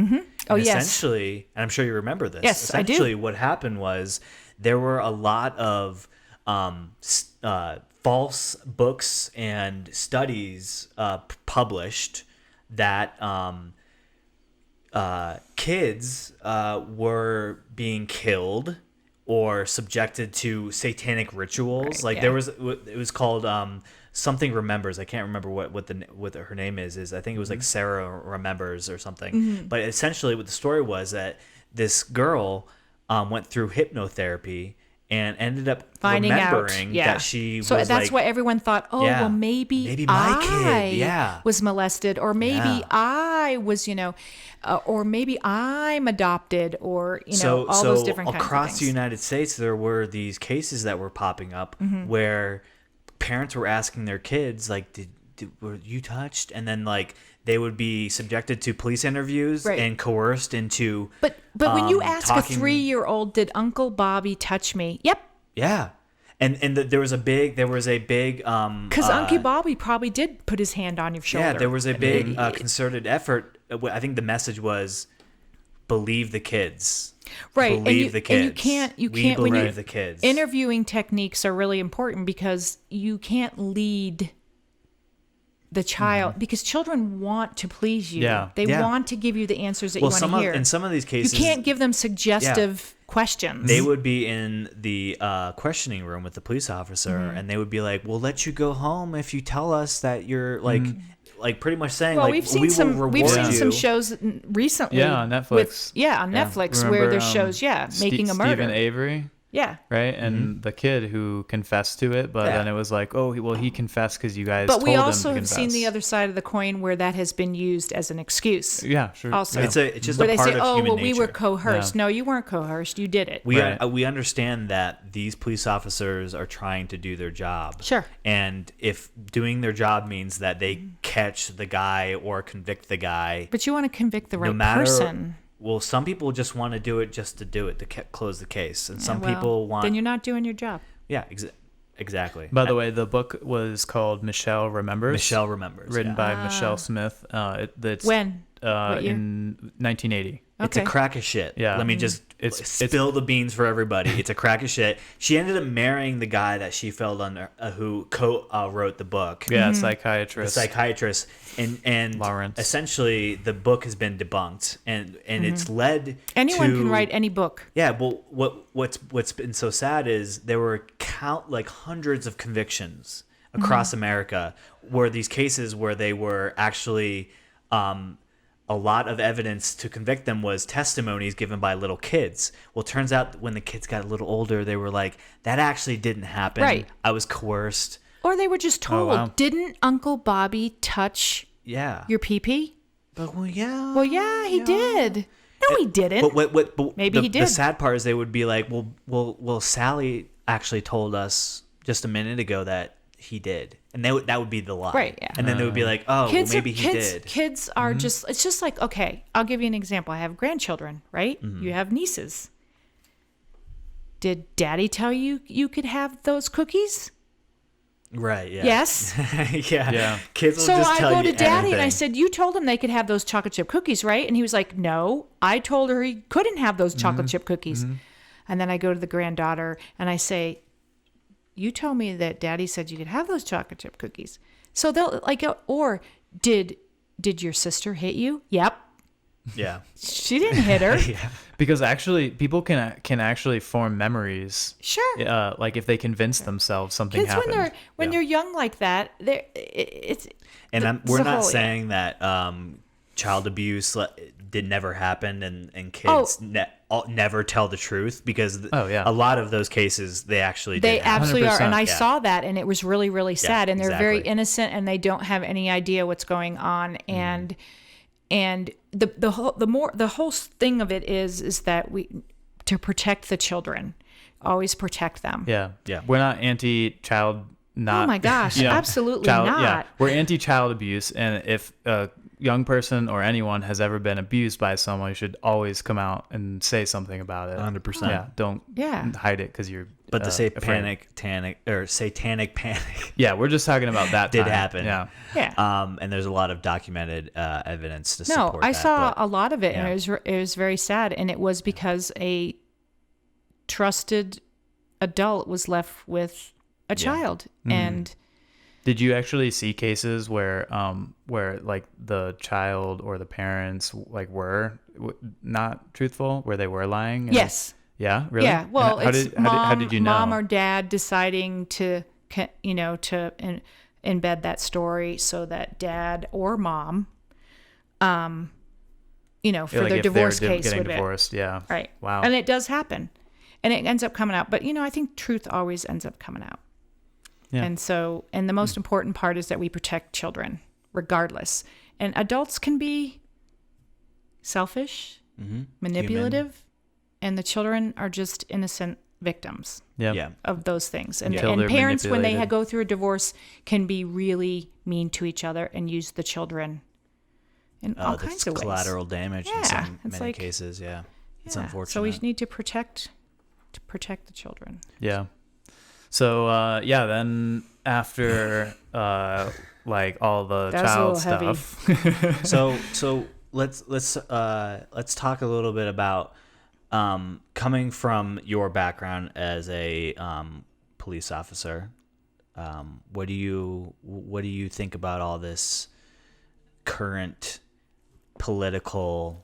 Oh, yes. Essentially, and I'm sure you remember this. Yes, I do. Essentially, what happened was there were a lot of false books and studies published that kids were being killed or subjected to satanic rituals. Right, like yeah. there was, it was called something remembers. I can't remember what her name is. I think it was like Sarah Remembers or something. But essentially, what the story was that this girl went through hypnotherapy and ended up Finding remembering out, yeah. that she So was that's like, why everyone thought, oh, Yeah. well, maybe my I kid, was molested, or maybe Yeah. I was, or maybe I'm adopted, or all those different kinds of across things. the United States, there were these cases that were popping up where parents were asking their kids, like, were you touched? And then like they would be subjected to police interviews Right. and coerced into. But when you ask talking- a 3-year-old, did Uncle Bobby touch me? Yep. Yeah, and there was a big Because Uncle Bobby probably did put his hand on your shoulder. yeah, there was a big concerted effort. I think the message was, believe the kids. Right, Believe the kids. And you We can't when you believe the kids. interviewing techniques are really important because you can't lead the child because children want to please you. Yeah. They Yeah. want to give you the answers that well, you want to hear. in some of these You cases, can't give them suggestive questions. they would be in the questioning room with the police officer, and they would be like, "We'll let you go home if you tell us that you're like pretty much saying well, like we've seen we some. will We've reward seen you." some shows recently. Yeah, on Netflix. On Netflix, where Remember, there's shows. Yeah, making a murder. Stephen Avery. Yeah. right? And the kid who confessed to it, but Yeah. then it was like, oh, he confessed because you guys But told we him also to have seen the confess. other side of the coin where that has been used as an excuse. Yeah, sure. Also. Yeah. It's just Where a they part say, of oh, human well, nature. we were coerced. Yeah. No, you weren't coerced. You did it. We understand that these police officers are trying to do their job. Sure. And if doing their job means that they catch the guy or convict the guy, But you want to convict the no right matter. person. Well, some people just want to do it just to do it to close the case, and some Well, people want. Then you're not doing your job. Yeah, exactly. By the way, the book was called Michelle Remembers. Michelle Remembers. Written yeah. by Michelle Smith. It's When? What year? in 1980. It's a Okay. crack of shit. Yeah. Let me just It's- spill the beans for everybody. It's a crack of shit. She ended up marrying the guy that she fell under, who wrote the book. Yeah, Mm-hmm. The psychiatrist. psychiatrist, and Lawrence. essentially the book has been debunked, and it's led Mm-hmm. Anyone to, can write any book. Yeah, well, what's been so sad is there were hundreds of convictions across America where these cases where they were actually a lot of evidence to convict them was testimonies given by little kids. Well, it turns out when the kids got a little older, they were like, that actually didn't happen. Right. I was coerced. Or they were just told, wow. didn't Uncle Bobby touch Yeah. your pee-pee? But well, yeah. Well, yeah, he did. No, he didn't. But Maybe he The did. sad part is they would be like, well, Sally actually told us just a minute ago that he did, and that would be the lie. Right, yeah. And then they would be like, oh, Kids well, maybe are, he kids, did. Kids are just, it's just like, okay, I'll give you an example. I have grandchildren, right? You have nieces. Did daddy tell you you could have those cookies? Right. Yeah. Yes. yeah. Yeah. Kids will So just I tell go you to daddy and I anything. said, you told him they could have those chocolate chip cookies, right? And he was like, no, I told her he couldn't have those chocolate chip cookies. And then I go to the granddaughter and I say, you told me that daddy said you could have those chocolate chip cookies. So they'll like, or did your sister hit you? Yep. Yeah. She didn't hit her. Yeah. Because actually, people can actually form memories. Sure. Like if they convince themselves something Kids happened. when Yeah. they're young like that, it's And it's we're a not whole- saying that child abuse did never happen and Oh. kids never tell the truth, because Oh, yeah. a lot of those cases they actually They did happen. absolutely are, and 100%. I Yeah. saw that, and it was really, really sad. And they're very exactly. innocent, and they don't have any idea what's going on. And the whole thing of it is that we to protect the children, always protect them. Yeah. Yeah. We're not anti-child. Not. Oh my gosh, absolutely Yeah. not. We're anti-child abuse, and if a young person or anyone has ever been abused by someone, you should always come out and say something about it. 100%. Yeah. Don't Yeah. hide it because you're. But the afraid. satanic panic Yeah, we're just talking about that. did time. happen. Yeah. Yeah. And there's a lot of documented evidence to No, support I that. saw but- a lot of it, yeah. and it was very sad. And it was because a trusted adult was left with a child, and Did you actually see cases where like the child or the parents like were not truthful, where they were lying? And- yes. Yeah. Really? Yeah, well, how it's did mom, how did you know? mom or dad deciding to embed that story so that dad or mom, for Yeah, like their if they're divorce case getting would be divorced. Yeah. right. Wow. And it does happen, and it ends up coming out. But I think truth always ends up coming out. Yeah. And so, and the most important part is that we protect children, regardless. And adults can be selfish, manipulative, and the children are just innocent victims Yeah. Yeah. of those things. And, Until they're parents, when they manipulated. go through a divorce, can be really mean to each other and use the children in all That's kinds of ways. collateral damage Yeah, in some it's many like- cases. Yeah. It's Yeah, unfortunate. So we need to protect the children. Yeah. So then after like all the That was a child little stuff. So let's talk a little bit about coming from your background as a police officer. What do you think about all this current political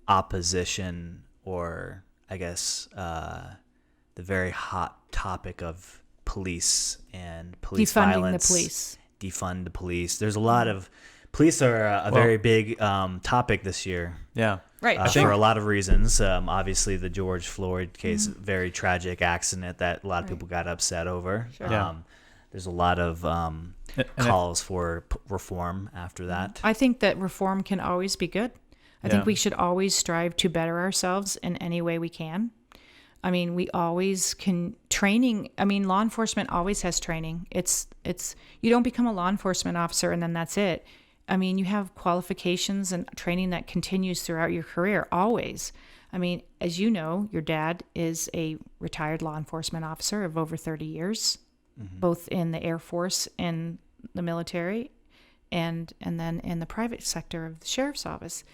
opposition, or I guess the very hot topic of police and police Defunding violence? the police. Defund the police. There's a lot of police are a very big topic this year. Yeah. Right. For a lot of reasons. Obviously, the George Floyd case, very tragic accident that a lot of people got upset over. Sure. Yeah. There's a lot of calls for reform after that. I think that reform can always be good. I Yeah. think we should always strive to better ourselves in any way we can. I mean, we always can training. I mean, law enforcement always has training. It's you don't become a law enforcement officer and then that's it. I mean, you have qualifications and training that continues throughout your career, always. I mean, as you know, your dad is a retired law enforcement officer of over 30 years, both in the Air Force and the military, and then in the private sector of the sheriff's office.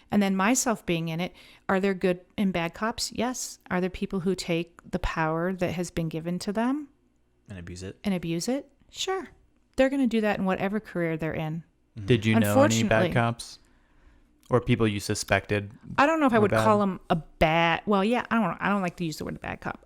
And then myself being in it, are there good and bad cops? Yes. Are there people who take the power that has been given to them And abuse it? Sure. They're going to do that in whatever career they're in. Did you know any Unfortunately- bad cops or people you suspected? I don't know if I Or would bad. call them a bad. Well, yeah, I don't like to use the word bad cop.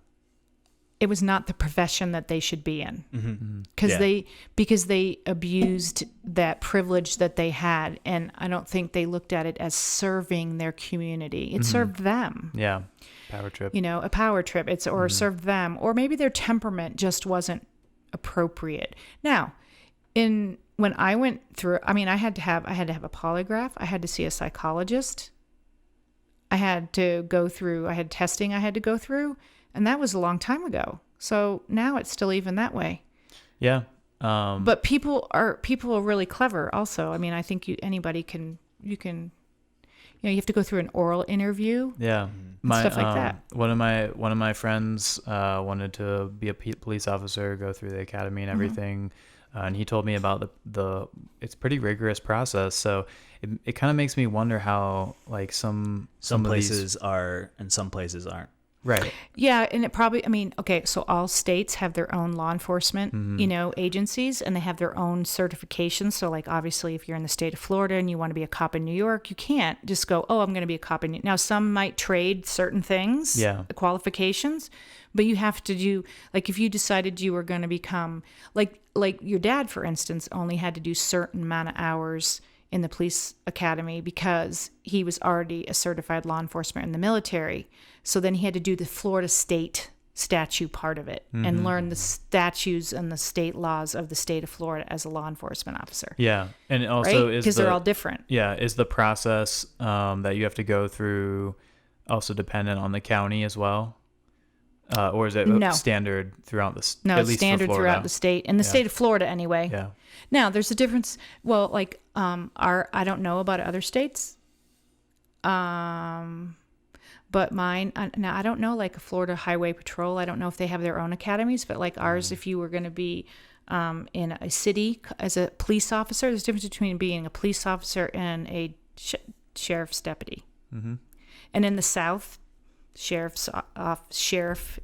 It was not the profession that they should be in, because they abused that privilege that they had, and I don't think they looked at it as serving their community. It served them, Yeah. Power trip. a power trip. It's or served them, or maybe their temperament just wasn't appropriate. Now, when I went through, I mean, I had to have a polygraph. I had to see a psychologist. I had testing I had to go through, and that was a long time ago. So now it's still even that way. Yeah. But people are really clever also. I mean, I think you have to go through an oral interview. Yeah. Stuff like that. One of my friends wanted to be a police officer, go through the academy and everything. And he told me about it's pretty rigorous process. So it kind of makes me wonder how like some places are and some places aren't. Right. Yeah, and it probably, I mean, okay, so all states have their own law enforcement, agencies, and they have their own certifications. So, like, obviously, if you're in the state of Florida and you want to be a cop in New York, you can't just go, oh, I'm going to be a cop in New York. Now, some might trade certain things, the qualifications, but you have to do, like, if you decided you were going to become, like your dad, for instance, only had to do certain amount of hours in the police academy because he was already a certified law enforcement in the military. So then he had to do the Florida state statute part of it and learn the statutes and the state laws of the state of Florida as a law enforcement officer. Yeah. And also right? Because they're all different. Yeah. Is the process that you have to go through also dependent on the county as well? Or is it standard throughout the state? No, it's standard throughout the state. In the state of Florida anyway. Yeah. Now, there's a difference. Well, like, I don't know about other states. But mine, now I don't know, like a Florida Highway Patrol. I don't know if they have their own academies, but like ours, if you were going to be in a city as a police officer, there's a difference between being a police officer and a sheriff's deputy. Mm-hmm. And in the South, sheriff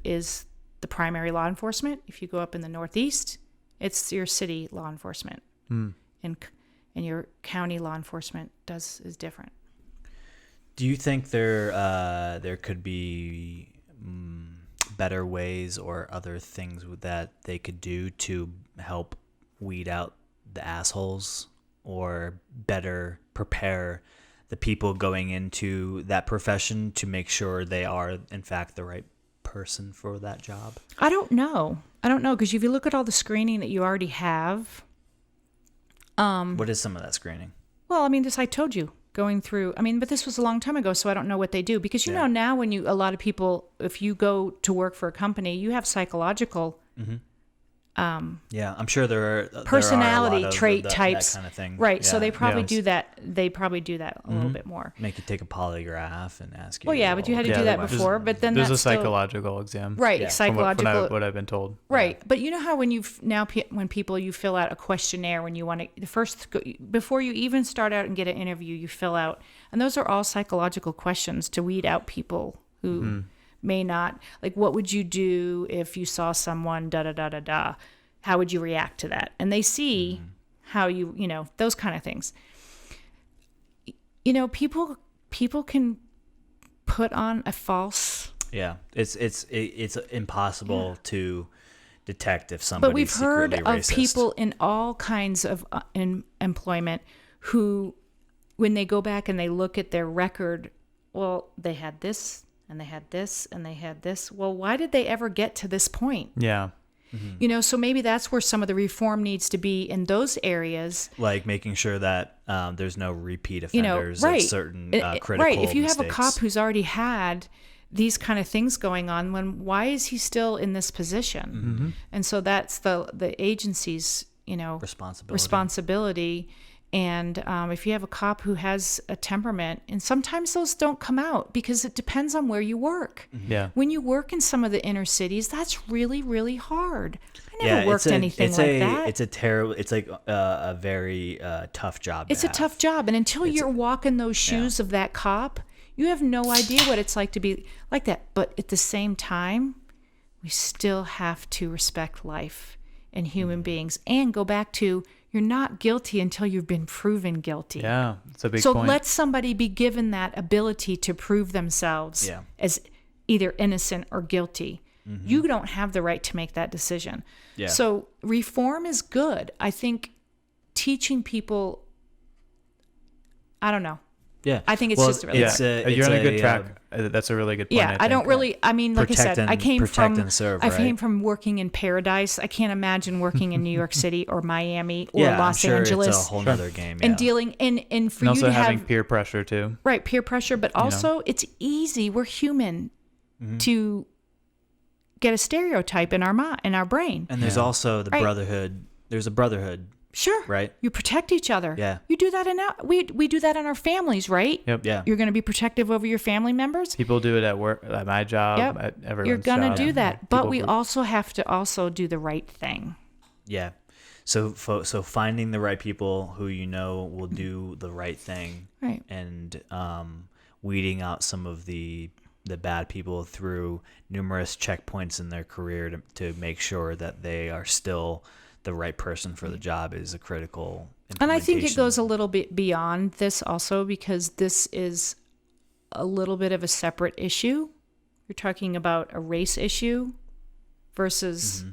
is the primary law enforcement. If you go up in the Northeast, it's your city law enforcement, and your county law enforcement is different. Do you think there could be better ways or other things that they could do to help weed out the assholes, or better prepare the people going into that profession to make sure they are in fact the right person for that job? I don't know because if you look at all the screening that you already have, what is some of that screening? Well, I mean, I told you. Going through, I mean, but this was a long time ago, so I don't know what they do. Because, know, now a lot of people, if you go to work for a company, you have psychological... yeah, I'm sure there are personality trait types. That kind of thing. Right, yeah. so they probably do that. They probably do that a little bit more. Make you take a polygraph and ask you. Well, yeah, but you had to do that before. But then there's that's a psychological exam. Right, yeah. psychological. From what I've been told. Right, but you know how when you fill out a questionnaire when you want to before you even start out and get an interview, you fill out, and those are all psychological questions to weed out people who may not, like, what would you do if you saw someone da da da da da? How would you react to that? And they see how you those kind of things. People can put on a false. Yeah, it's impossible to detect if somebody's But we've heard secretly of racist. people in all kinds of employment who, when they go back and they look at their record, well, they had this and they had this and they had this. Well, why did they ever get to this point? Yeah. So maybe that's where some of the reform needs to be in those areas. Like making sure that there's no repeat offenders right. of certain critical right. If you have a mistakes. cop who's already had these kind of things going on, why is he still in this position? And so that's the agency's, responsibility. And if you have a cop who has a temperament, and sometimes those don't come out because it depends on where you work. Yeah. When you work in some of the inner cities, that's really, really hard. I never worked anything like that. It's a terrible. It's like a very tough job. It's a tough job, and until you're walking those shoes of that cop, you have no idea what it's like to be like that. But at the same time, we still have to respect life and human beings, and go back to, you're not guilty until you've been proven guilty. Yeah, it's a big point. So point. let somebody be given that ability to prove themselves as either innocent or guilty. You don't have the right to make that decision. Yeah. So reform is good. I think teaching people, I don't know. Yeah. I think it's just really hard. You're on a good track. That's a really good point. Yeah, I don't really. I mean, like I said, I came from working in paradise. I can't imagine working in New York City or Miami or Los Angeles. It's a whole other game. And dealing and for and you also to having have peer pressure too. Right, peer pressure, but also it's easy. We're human to get a stereotype in our brain. And there's also the brotherhood. There's a brotherhood. Sure. Right. You protect each other. Yeah. You do that we do that in our families, right? Yep. Yeah. You're going to be protective over your family members. People do it at work, at my job, Yep. at everyone's You're going to job. do that, but we People also have to also do the right thing. Yeah. So finding the right people who will do the right thing, right, and weeding out some of the bad people through numerous checkpoints in their career to make sure that they are still the right person for the job is a critical implementation. And I think it goes a little bit beyond this also, because this is a little bit of a separate issue. You're talking about a race issue versus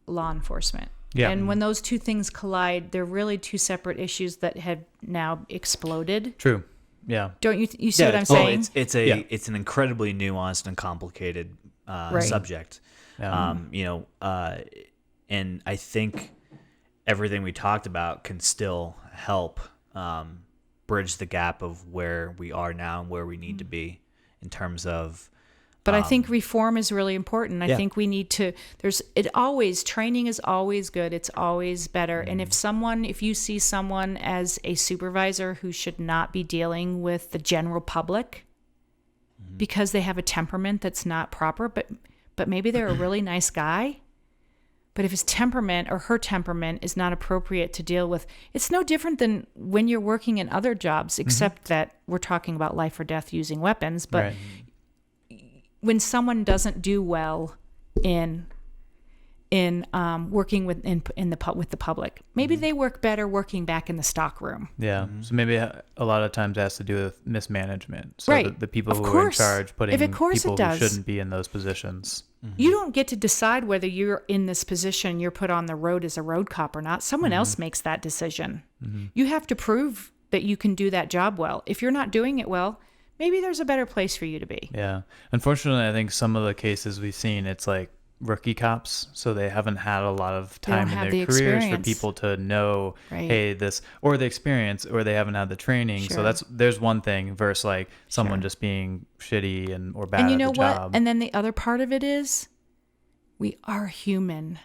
law enforcement. Yeah. And when those two things collide, they're really two separate issues that have now exploded. True. Yeah. Don't you see what I'm saying? It's an incredibly nuanced and complicated subject. And I think everything we talked about can still help bridge the gap of where we are now and where we need to be in terms of. But I think reform is really important. I think we need to. Training is always good. It's always better. And if you see someone as a supervisor who should not be dealing with the general public because they have a temperament that's not proper, but maybe they're a really nice guy. But if his temperament or her temperament is not appropriate to deal with, it's no different than when you're working in other jobs, except that we're talking about life or death using weapons. But when someone doesn't do well in working with the public, maybe they work better working back in the stock room. Yeah. So maybe a lot of times it has to do with mismanagement. So right. The people who are in charge putting people who shouldn't be in those positions. You don't get to decide whether you're in this position, you're put on the road as a road cop or not. Someone else makes that decision. You have to prove that you can do that job well. If you're not doing it well, maybe there's a better place for you to be. Yeah. Unfortunately, I think some of the cases we've seen, it's like rookie cops, so they haven't had a lot of time in their careers for people to know, hey, this, or the experience, or they haven't had the training. So there's one thing versus like someone just being shitty or bad and you at know the what? job. And then the other part of it is we are human.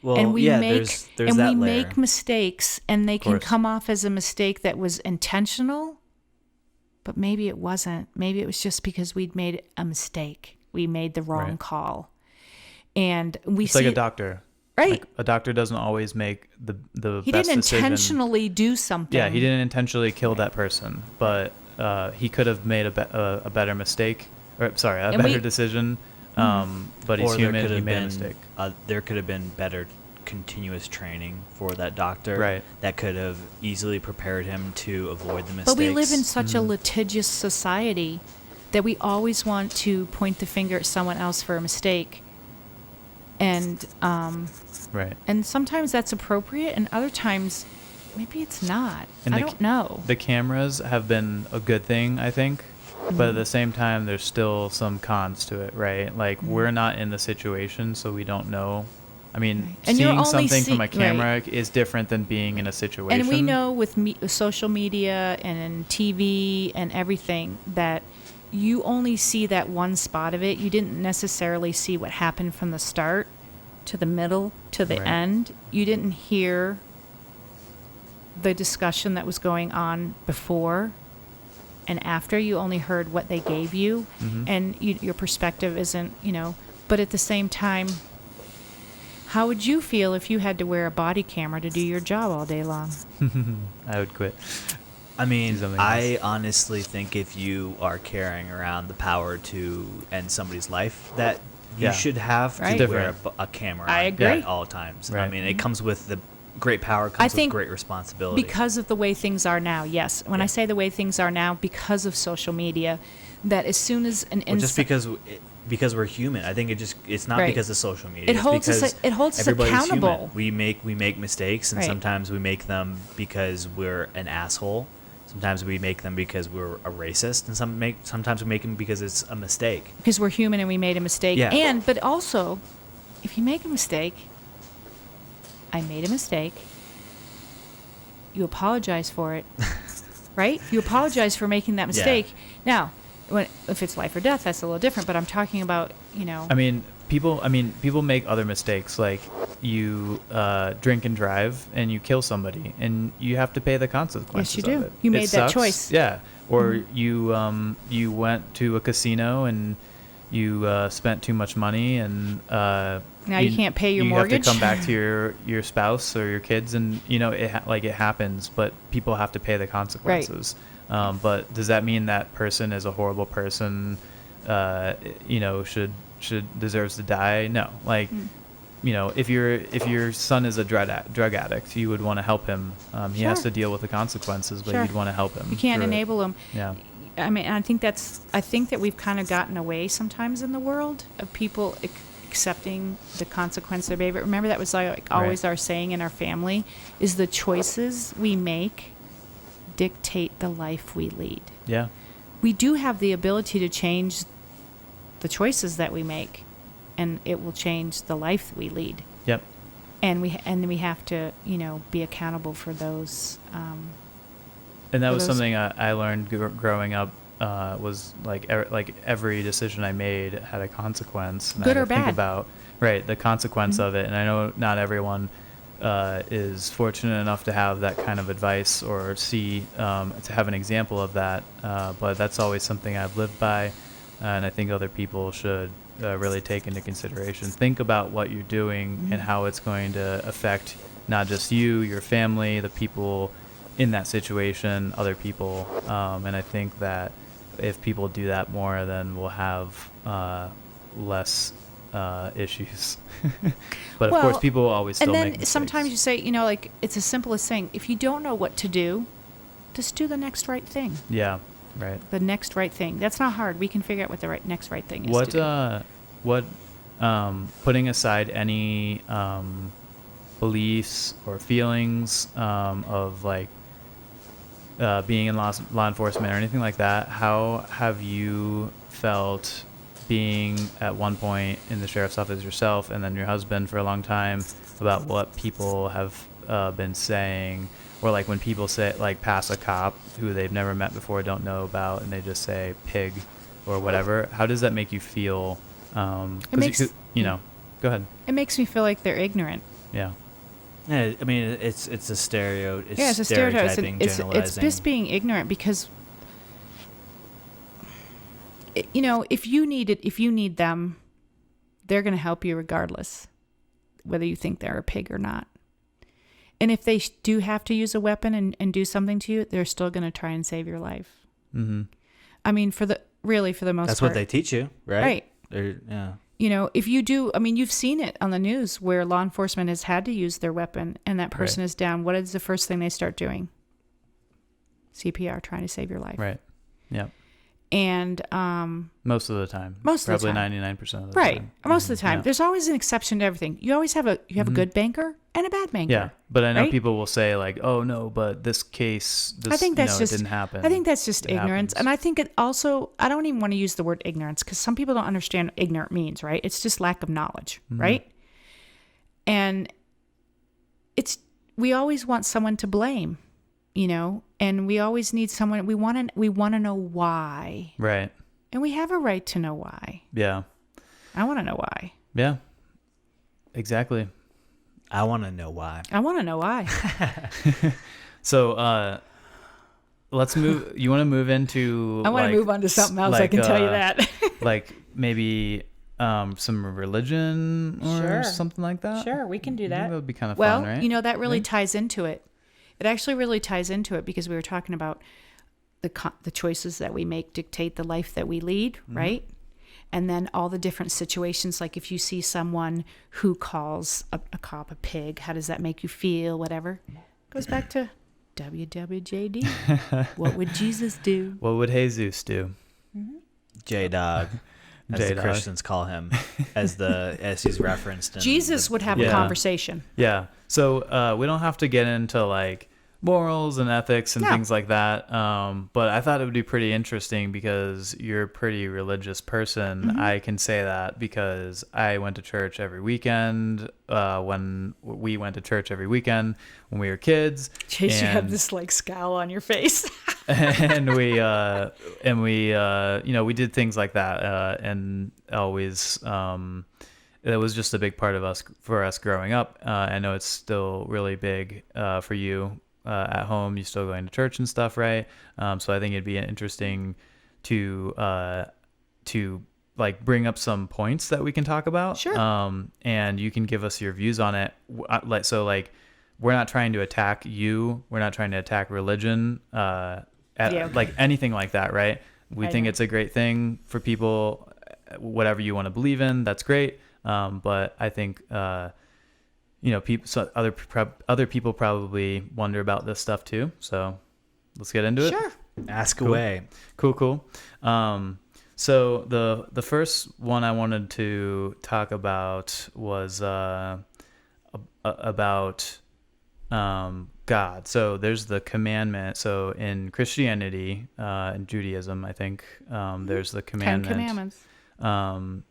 Well, and we there's make mistakes, and they can come off as a mistake that was intentional, but maybe it wasn't. Maybe it was just because we'd made a mistake. We made the wrong call. And it's like a doctor. Right. Like a doctor doesn't always make the he best didn't decision. Intentionally do something. Yeah, he didn't intentionally kill that person, but he could have made a better mistake. Or sorry, a better decision. But he's human. He made a mistake. There could have been better continuous training for that doctor. Right. That could have easily prepared him to avoid the mistakes. But we live in such a litigious society that we always want to point the finger at someone else for a mistake. And and sometimes that's appropriate, and other times maybe it's not. And I don't know. The cameras have been a good thing, I think. But at the same time, there's still some cons to it, right? Like, we're not in the situation, so we don't know. I mean, Right. And you're seeing only something from a right. camera is different than being in a situation. And we know with social media and TV and everything that you only see that one spot of it. You didn't necessarily see what happened from the start to the middle to the Right. end. You didn't hear the discussion that was going on before and after. You only heard what they gave you, and your perspective isn't, but at the same time, how would you feel if you had to wear a body camera to do your job all day long? I would quit. I mean, Do something I else. honestly think if you are carrying around the power to end somebody's life, that you Yeah. should have Right. to wear Different. a camera I on agree. at all times. I Right. mean, it comes with the great power, I comes with think great responsibility. Because of the way things are now, yes. When I say the way things are now, because of social media, that as soon as an Well, just instant... because we're human. I think it's not Right. because of social media. It It's holds us- because it holds us everybody's accountable. Human. We make mistakes, and Right. sometimes we make them because we're an asshole. Sometimes we make them because we're a racist, and sometimes we make them because it's a mistake. Because we're human and we made a mistake. Yeah. But also, if you make a mistake, I made a mistake, you apologize for it, right? You apologize for making that mistake. Now, if it's life or death, that's a little different, but I'm talking about, I mean, people make other mistakes. Like, you drink and drive and you kill somebody, and you have to pay the consequences. Yes, you do. Of it. You It made that sucks, choice. Yeah. Or you went to a casino and you spent too much money, and Now you can't pay your you mortgage. have to come back to your spouse or your kids, and it happens, but people have to pay the consequences. But does that mean that person is a horrible person? Should deserves to die? No. Like, if your son is a drug addict, you would want to help him. He has Sure. to deal with the consequences, but Sure. you'd want to help him. You can't through it. enable them. Yeah. I mean, I think that we've kind of gotten away sometimes in the world of people accepting the consequence of their behavior. Remember, that was like always Right. our saying in our family, is the choices we make dictate the life we lead. Yeah. We do have the ability to change the choices that we make, and it will change the life that we lead. Yep. And we have to, be accountable for those. And that for was those- something I learned growing up. Was like every decision I made had a consequence. And Good I or had to think bad. about the consequence of it. And I know not everyone is fortunate enough to have that kind of advice or to have an example of that. But that's always something I've lived by, and I think other people should really take into consideration. Think about what you're doing and how it's going to affect not just you, your family, the people in that situation, other people. And I think that if people do that more, then we'll have less issues. But of course, Well, people will always still and make then mistakes. sometimes you say, like, it's as simple as saying, if you don't know what to do, just do the next right thing. Yeah, right. The next right thing. That's not hard. We can figure out what the next right thing is. What putting aside any beliefs or feelings of like being in law enforcement or anything like that, how have you felt being at one point in the sheriff's office yourself and then your husband for a long time about what people have been saying, or like when people say, like, pass a cop who they've never met before, don't know about, and they just say pig or whatever? How does that make you feel? 'Cause It makes- go ahead. It makes me feel like they're ignorant. Yeah. Yeah, I mean, it's a stereo. It's Yeah, it's a stereotype. stereotyping, It's generalizing. just being ignorant because, if you need them, they're going to help you regardless, whether you think they're a pig or not. And if they do have to use a weapon and do something to you, they're still going to try and save your life. Mm-hmm. I mean, for the most That's part. what they teach you, right? Right. Yeah. If you do, I mean, you've seen it on the news where law enforcement has had to use their weapon and that person is down. What is the first thing they start doing? CPR, trying to save your life. Right. Yeah. And Most of the time. Most of the Probably time. 99% of the right, time. most of the time. Yeah. There's always an exception to everything. You always have a good banker and a bad banker. Yeah, but I know right? people will say like, "Oh no, but this case, I think that's it just didn't happen." I think that's just It ignorance, happens. and I think it also. I don't even want to use the word ignorance because some people don't understand what ignorant means. Right? It's just lack of knowledge. Right? And we always want someone to blame, and we always need someone. We want to know why, Right. and we have a right to know why. Yeah. I want to know why. Yeah. Exactly. I want to know why. I want to know why. So, let's move. You want to move into? I want to move on to something else. I can tell you that. like maybe some religion or Sure. something like that. Sure, we can do that. That would be kind of Well, fun, right? that really Right? ties into it. It actually really ties into it because we were talking about the choices that we make dictate the life that we lead, right? And then all the different situations, like if you see someone who calls a cop a pig, how does that make you feel? Whatever. Goes back to WWJD. What would Jesus do? What would Jesus do? J-Dog, as the J-Dog. Christians call him, as he's referenced. In Jesus would have a Yeah. conversation. Yeah. So we don't have to get into like morals and ethics and No. things like that. But I thought it would be pretty interesting because you're a pretty religious person. I can say that because I went to church every weekend. When we went to church every weekend when we were kids. Chase, you have And- this like scowl on your face. and we we did things like that and always it was just a big part of us growing up. I know it's still really big for you at home. You're still going to church and stuff, right? So I think it'd be interesting to like bring up some points that we can talk about. Sure. And you can give us your views on it. We're not trying to attack you. We're not trying to attack religion, okay. like anything like that, right? We I think know. it's a great thing for people, whatever you want to believe in, that's great. But I think, other people probably wonder about this stuff too. So let's get into it. Sure. Ask Cool. away. Cool. So the first one I wanted to talk about was about God. So there's the commandment. So in Christianity and Judaism, I think there's the Ten commandment. Commandments.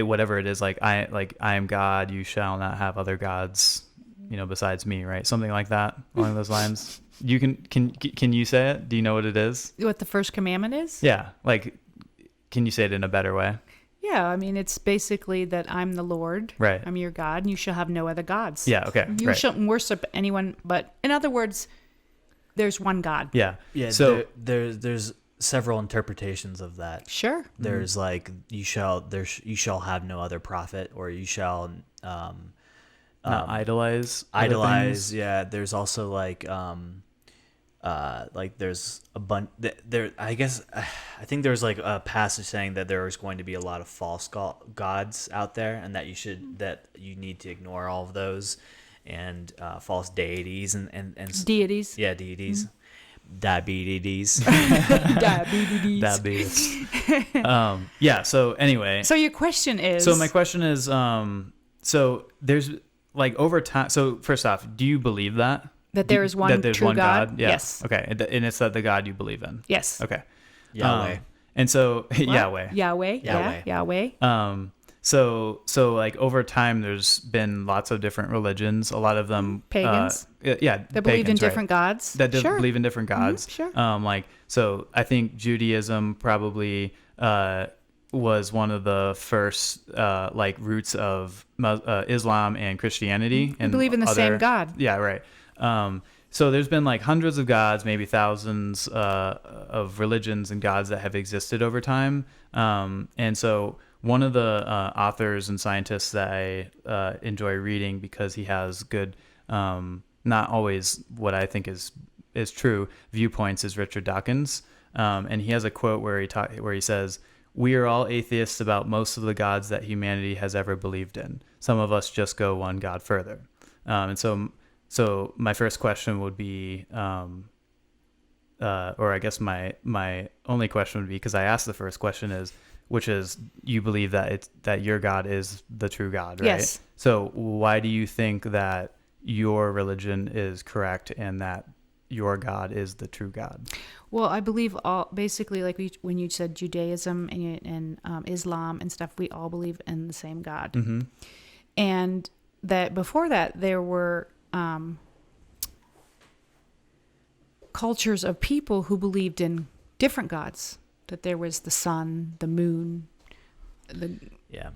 Whatever it is, like I am God. You shall not have other gods, besides me, right? Something like that along those lines. You can you say it? Do you know what it is? What the first commandment is? Yeah. Like, can you say it in a better way? Yeah, I mean, it's basically that I'm the Lord. Right. I'm your God, and you shall have no other gods. Yeah. Okay. You Right. shouldn't worship anyone, but in other words, there's one God. Yeah. Yeah. So there's several interpretations of that. Sure. There's like you shall have no other prophet, or you shall not idolize. other idolize. things. Yeah. There's also like there's a bunch there. I guess I think there's like a passage saying that there is going to be a lot of false gods out there, and that you need to ignore all of those, and false deities and Deities. yeah, deities. Diabetes. Diabetes. Diabetes. Yeah. So anyway. So your question is. So my question is, so there's like over time. So first off, do you believe that? that there is one that there's true one God? Yeah. Yes. Okay. And it's that the God you believe in. Yes. Okay. Yahweh. And so What? Yahweh. Yahweh. Yahweh. Yeah. Yahweh. So like over time, there's been lots of different religions. A lot of them Pagans? Yeah, That believe in pagans, right. different gods. That Sure. believe in different gods. sure. So I think Judaism probably was one of the first roots of Islam and Christianity. We believe in the same God. Yeah, right. So there's been like hundreds of gods, maybe thousands of religions and gods that have existed over time. And so one of the authors and scientists that I enjoy reading because he has good, not always what I think is true viewpoints, is Richard Dawkins. And he has a quote where he says, "We are all atheists about most of the gods that humanity has ever believed in. Some of us just go one god further." And so my first question would be, or I guess my only question would be, because I asked the first question which is you believe that your God is the true God, right? Yes. So why do you think that your religion is correct and that your God is the true God? Well, I believe basically, like when you said Judaism and Islam and stuff, we all believe in the same God. Mm-hmm. And that before that, there were cultures of people who believed in different gods. That there was the sun, the moon, all Gaia.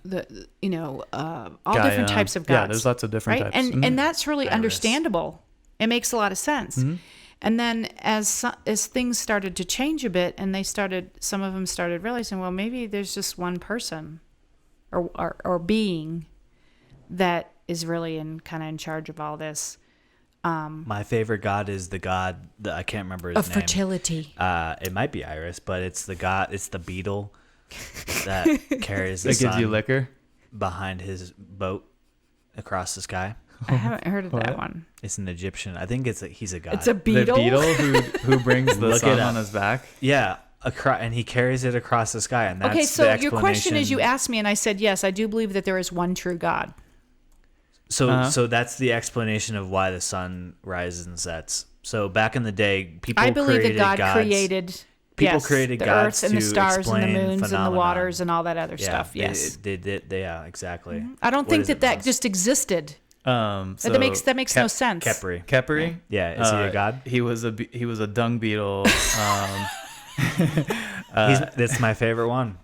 different types of gods. Yeah, there's lots of different right? types. And that's really Iris. understandable. It makes a lot of sense. Mm-hmm. And then as things started to change a bit, and some of them started realizing, well, maybe there's just one person or being that is really kind of in charge of all this. My favorite god is the god that I can't remember his Of name. fertility. It might be Iris, but it's the beetle that carries the It gives you sun liquor. behind his boat across the sky. I haven't heard of What? that one. It's an Egyptian. I think he's a god. It's a beetle. The beetle who brings the Look sun it up. on his back. Yeah, and he carries it across the sky, and that's Okay, the so your explanation. question is, you asked me, and I said yes. I do believe that there is one true God. So that's the explanation of why the sun rises and sets. So back in the day, people I believe created that God gods. created. People yes, created the gods earth and the to stars and the explain moons and the phenomenon. waters and all that other stuff. they- Yes, yeah, exactly. I don't What think is that it, that Miles? just existed. So that makes no sense. Kepri. Kepri? Yeah, is he a god? He was a dung beetle. That's my favorite one.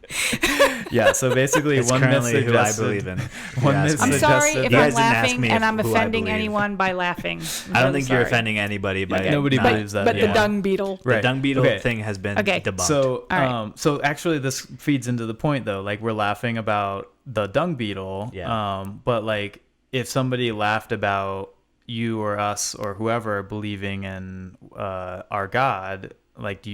Yeah, so basically It's one myth currently who I suggested. believe in. One Yeah, myth I'm suggested- sorry suggested- if You I'm guys didn't ask laughing me and I'm who I offending believe. anyone by laughing. I don't think you're offending anybody by Nobody not- believes that, But yeah. the dung beetle. The Right. dung beetle Okay. thing has been Okay. debunked. So, All right. so actually, this feeds into the point, though. Like, we're laughing about the dung beetle. Yeah. But like, if somebody laughed about you or us or whoever believing in our God, like,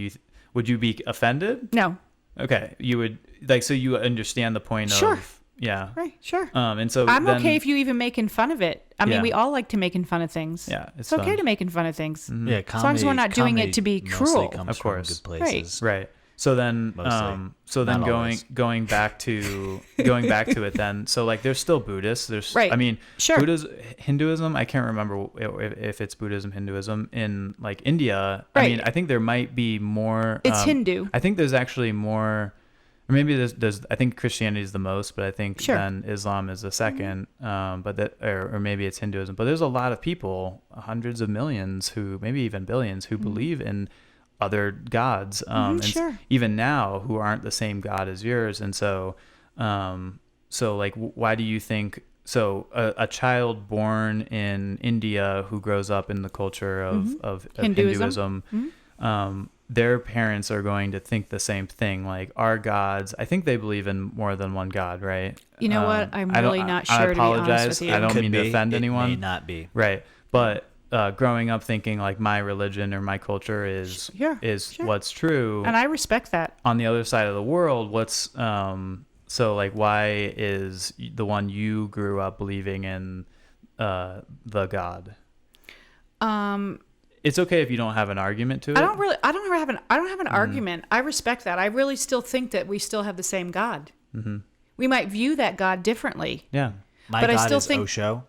would you be offended? No. Okay, you would so you understand the point Sure. of yeah. Right. Sure. And so I'm then, okay if you even making fun of it. I mean, Yeah. we all like to making fun of things. Yeah, It's okay fun. Mm-hmm. to making fun of things. yeah, As long as we're not doing it to be comedy cruel. mostly comes Of from course. good places. Right. So then, Mostly. Not going always. going back to it then. So like, there's still Buddhists. There's Right. I mean, Sure. Hinduism. I can't remember if it's Buddhism, Hinduism in like India. I Right. mean, I think there might be more. It's Hindu. I think there's actually more. Or maybe there's. I think Christianity is the most, but I think Sure. then Islam is the second. But that, or maybe it's Hinduism. But there's a lot of people, hundreds of millions, who maybe even billions, who believe in other gods, and sure. even now, who aren't the same God as yours. And so, like, why do you think? So a child born in India who grows up in the culture of Hinduism. Hinduism, their parents are going to think the same thing. Like, our gods, I think they believe in more than one God, right? You know what? I'm I don't- really not I sure, to be honest apologize. with you. I don't Could mean be. to offend It anyone. may not be. Right. But growing up thinking like my religion or my culture is Sure, is sure. what's true. And I respect that. On the other side of the world, what's so like, why is the one you grew up believing in the God? It's okay if you don't have an argument to it. I don't have an argument. I respect that. I really still think that we still have the same God. Mm-hmm. We might view that God differently. Yeah. My But I god still is think- Osho.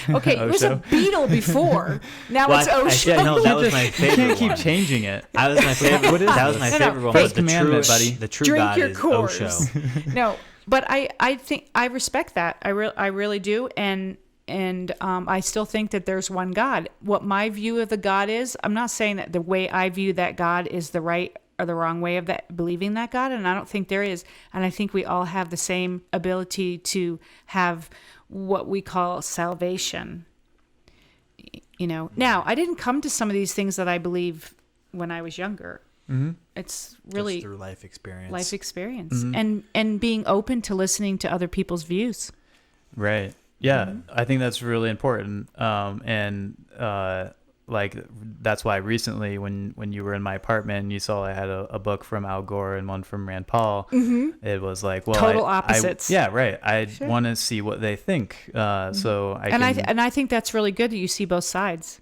Okay, it was a Osho? beetle before. Now Well, it's Osho. yeah, no, that was my You favorite can't keep one. changing it. That was my favorite. What is that was this? my No, no. favorite one. First But the commandment, true, buddy. the true Drink God your is cores. Osho. No, but I think I respect that. I really do, and I still think that there's one God. What my view of the God is, I'm not saying that the way I view that God is the right or the wrong way of that believing that God, and I don't think there is. And I think we all have the same ability to have what we call salvation. You know, now I didn't come to some of these things that I believe when I was younger. Mm-hmm. It's really Just through life experience. life experience and being open to listening to other people's views. Right. Yeah, I think that's really important. Like, that's why recently when you were in my apartment and you saw I had a book from Al Gore and one from Rand Paul, it was like, well, Total opposites. yeah, right. I Sure. want to see what they think. So I And I think that's really good that you see both sides.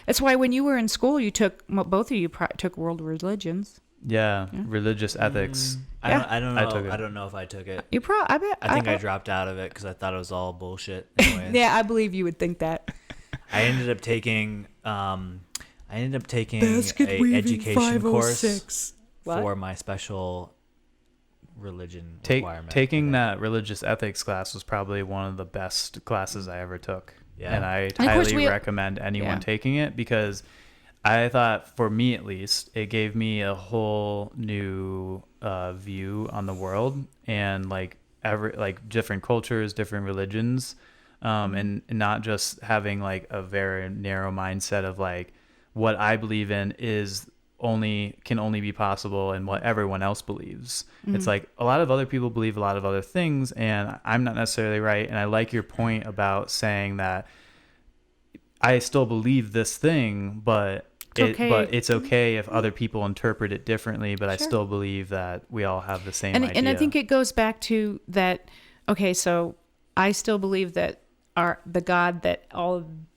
That's why when you were in school, you took both of you took world religions. Yeah, religious ethics. I don't know. I took it. I don't know if I took it. You I bet. I think I dropped out of it because I thought it was all bullshit. Anyways. Yeah, I believe you would think that. I ended up taking a Basket weaving education course 506. What? for my special religion Take, requirement. taking that religious ethics class was probably one of the best classes I ever took. Yeah. And I And of course highly recommend anyone taking it, because I thought, for me at least, it gave me a whole new view on the world, and like different cultures, different religions, and not just having like a very narrow mindset of like what I believe in can only be possible and what everyone else believes. It's like a lot of other people believe a lot of other things, and I'm not necessarily right. And I like your point about saying that I still believe this thing, but it's okay if other people interpret it differently, but I still believe that we all have the same idea. And I think it goes back to that. Okay, so I still believe that the God that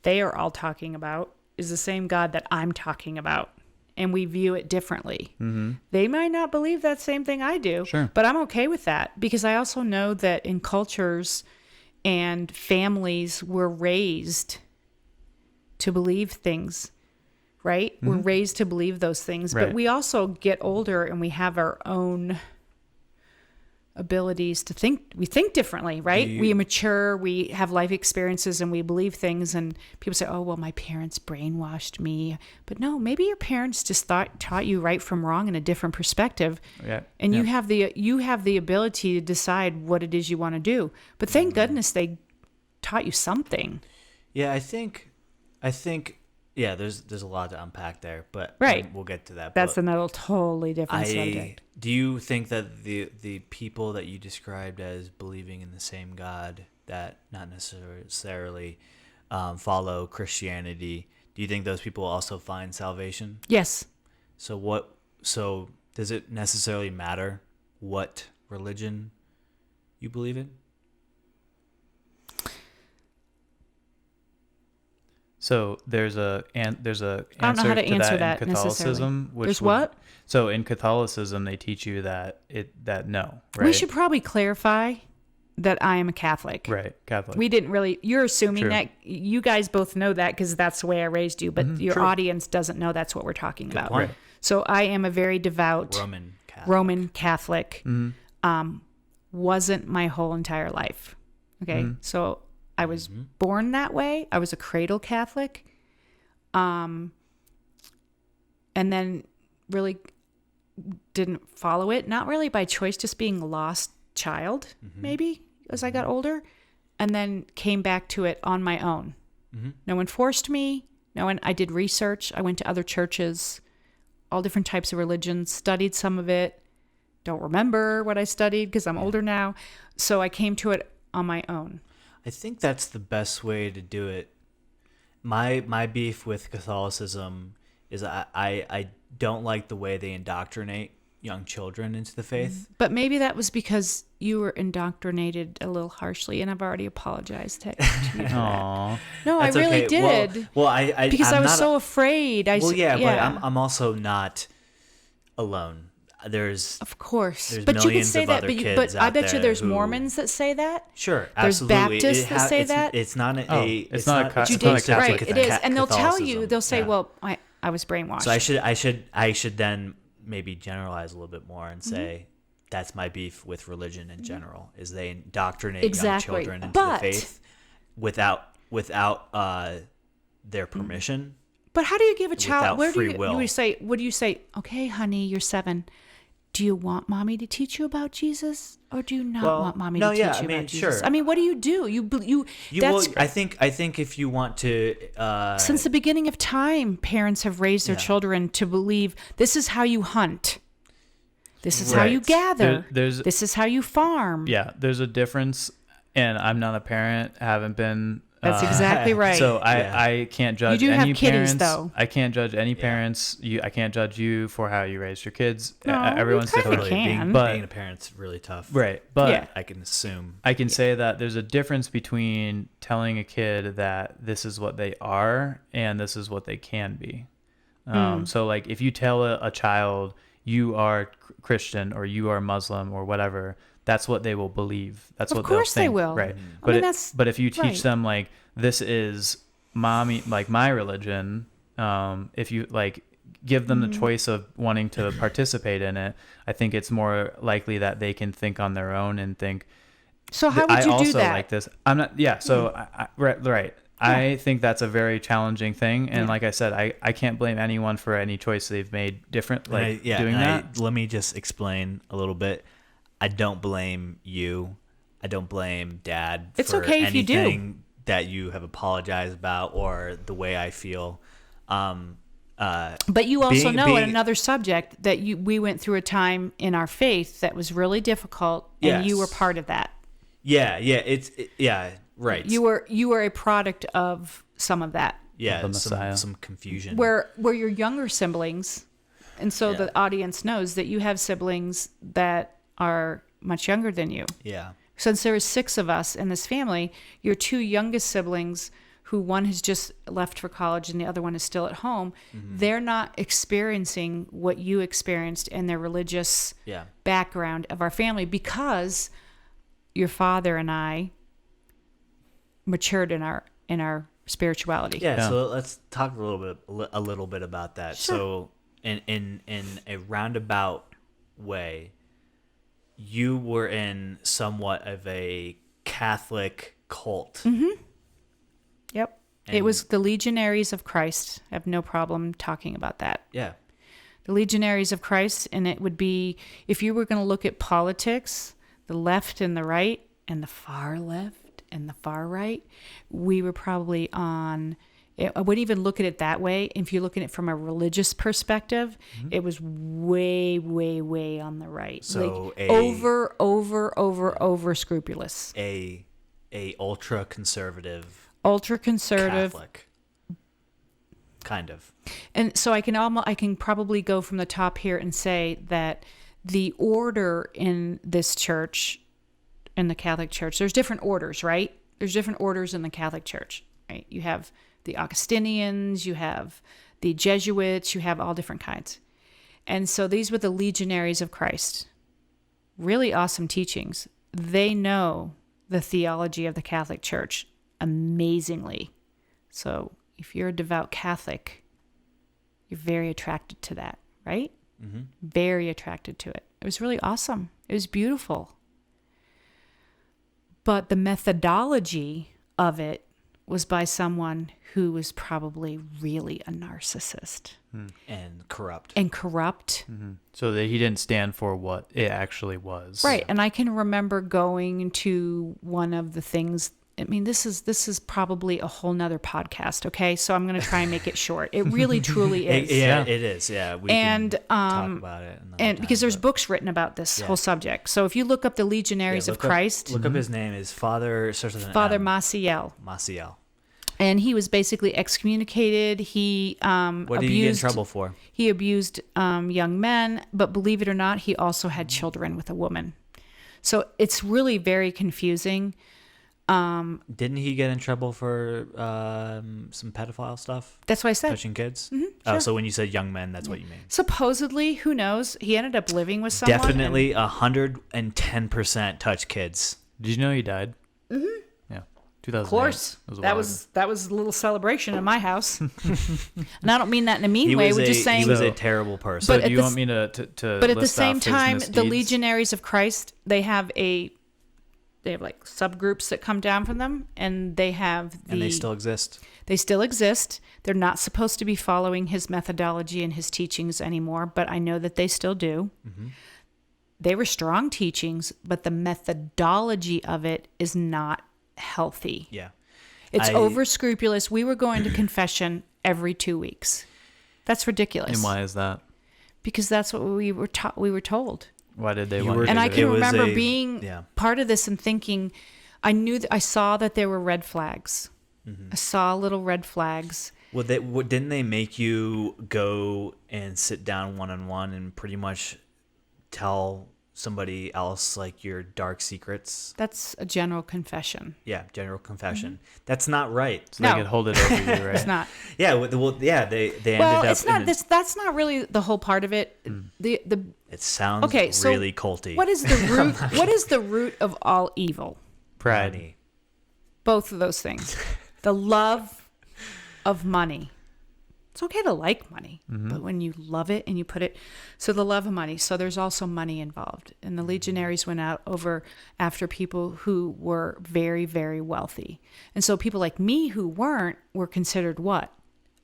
they are all talking about is the same God that I'm talking about, and we view it differently. Mm-hmm. They might not believe that same thing I do, but I'm okay with that, because I also know that in cultures and families, we're raised to believe things. Right? Mm-hmm. We're raised to believe those things, but we also get older and we have our own abilities to think. We think differently, right? We mature, we have life experiences, and we believe things. And people say, oh, well, my parents brainwashed me. But no, maybe your parents just taught you right from wrong in a different perspective. Yeah. And you have the ability to decide what it is you want to do. But thank goodness they taught you something. Yeah, I think yeah, there's a lot to unpack there, but we'll get to that. That's another totally different subject. Do you think that the people that you described as believing in the same God that not necessarily follow Christianity, do you think those people also find salvation? Yes. So does it necessarily matter what religion you believe in? So there's a answer I don't know how to answer that in Catholicism. There's what? So in Catholicism, they teach you that no. Right? We should probably clarify that I am a Catholic. Right, Catholic. We didn't really. You're assuming that you guys both know that because that's the way I raised you, but your audience doesn't know that's what we're talking about. Right. So I am a very devout Roman Catholic. Wasn't my whole entire life. Okay, so I was born that way. I was a cradle Catholic. And then really didn't follow it. Not really by choice, just being a lost child, maybe, as I got older. And then came back to it on my own. No one forced me. I did research. I went to other churches, all different types of religions, studied some of it. Don't remember what I studied because I'm older now. So I came to it on my own. I think that's the best way to do it. My beef with Catholicism is I don't like the way they indoctrinate young children into the faith. But maybe that was because you were indoctrinated a little harshly, and I've already apologized to you. Aww. No, That's I really okay. did. Well, I because I'm I was not so afraid. But I'm also not alone. Of course, there's but you can millions say of that. other But kids I out bet you there there's who- Mormons that say that. Sure, There's absolutely. Baptists that say that. It's not It's not not Catholic Right, it is, and they'll tell you. Catholicism. They'll say, Yeah. "Well, I was brainwashed." So I should then maybe generalize a little bit more and say that's my beef with religion in general, is they indoctrinate young children into the faith without their permission. But how do you give a child? Without free will. What do you say? Okay, honey, you're 7. Do you want mommy to teach you about Jesus, or do you not want mommy to teach you about Jesus? Sure. I mean, what do you do? I think if you want to, since the beginning of time, parents have raised their children to believe this is how you hunt, this is how you gather, this is how you farm. Yeah, there's a difference, and I'm not a parent, haven't been That's exactly right. So Yeah. I can't judge You do have any kitties, parents. though. I can't judge any parents. I can't judge you for how you raised your kids. No, Everyone's you kinda different. can. But- being a parent's really tough. Right. But Yeah. I can assume. I can say that there's a difference between telling a kid that this is what they are and this is what they can be. So like if you tell a child you are Christian or you are Muslim or whatever, that's what they will believe. That's Of what course they they'll think. will. Right. I But mean, that's but if you teach right. them like this is mommy, like my religion, if you like give them Mm-hmm. the choice of wanting to participate in it, I think it's more likely that they can think on their own and think, So how would I you also do that? like this. I'm not. Yeah. So right. I think that's a very challenging thing, and Yeah. like I said, I can't blame anyone for any choice they've made different. Like doing that. Let me just explain a little bit. I don't blame you. I don't blame Dad. It's for okay if you do. anything that you have apologized about or the way I feel. But you also being- know being- in another subject that we went through a time in our faith that was really difficult, and you were Yes. part of that. Yeah, right. You were a product of some of that. yeah, The Messiah. some confusion. Where your younger siblings, and so Yeah. the audience knows that you have siblings that are much younger than you. Yeah. Since there is 6 of us in this family, your 2 youngest siblings, who one has just left for college and the other one is still at home, they're not experiencing what you experienced in their religious Yeah. background of our family because your father and I matured in our spirituality. Yeah, Yeah. so let's talk a little bit about that. Sure. So in a roundabout way, you were in somewhat of a Catholic cult. Yep. It was the Legionaries of Christ. I have no problem talking about that. Yeah. The Legionaries of Christ, and it would be, if you were going to look at politics, the left and the right, and the far left and the far right, we were probably on, I wouldn't even look at it that way. If you look at it from a religious perspective, it was way, way, way on the right. So like over scrupulous. A ultra conservative Ultra conservative. Catholic. Kind of. And so I can probably go from the top here and say that the order in this church, in the Catholic Church, there's different orders, right? There's different orders in the Catholic Church, right? You have the Augustinians, you have the Jesuits, you have all different kinds. And so these were the Legionaries of Christ. Really awesome teachings. They know the theology of the Catholic Church amazingly. So if you're a devout Catholic, you're very attracted to that, right? Mm-hmm. Very attracted to it. It was really awesome. It was beautiful. But the methodology of it was by someone who was probably really a narcissist And corrupt. and corrupt. So that he didn't stand for what it actually was. Right. And I can remember going to one of the things. I mean, this is probably a whole nother podcast. Okay. So I'm going to try and make it short. It really, truly is. Yeah, it is. Yeah. We And, can talk about it. another And time, because there's but- books written about this Yeah. whole subject. So if you look up the Legionaries Yeah, of Christ, Look up his name. His father starts with an Father M. Maciel. Maciel. And he was basically excommunicated. He What did he get in trouble for? He abused young men, but believe it or not, he also had children with a woman. So it's really very confusing. Didn't he get in trouble for some pedophile stuff? That's what I said. Touching kids? Mm-hmm, Oh, so when you said young men, that's what you mean. Supposedly, who knows? He ended up living with someone. Definitely 110% touch kids. Did you know he died? Mm-hmm. Yeah. 2008. Of course, It a that while was a little celebration in my house, and I don't mean that in a mean He way. was We're a, just saying. he was a So- terrible person. So But do at you the want me to But at the list same off his time, the misdeeds? Legionaries of Christ, they have like subgroups that come down from them, and they have and they still exist. They still exist. They're not supposed to be following his methodology and his teachings anymore, but I know that they still do. Mm-hmm. They were strong teachings, but the methodology of it is not healthy. Yeah. It's over scrupulous. We were going to confession every 2 weeks. That's ridiculous. And why is that? Because that's what we were told. Why did they You want were- you And to I do can It was remember a- being yeah. part of this and thinking, I saw that there were red flags. I saw little red flags. Well, didn't they make you go and sit down one-on-one and pretty much tell somebody else like your dark secrets? That's a general confession. Yeah, general confession. That's not right. So they could hold it over you, right? It's not. Yeah, they ended Well, up. it's not. That's not really the whole part of it. The It sounds okay. So really culty. what is the root? What is the root of all evil? Pride. Money. Both of those things. The love of money. It's okay to like money, but when you love it and you put it, so the love of money. So there's also money involved. And the legionaries went out after people who were very, very wealthy. And so people like me who weren't were considered what?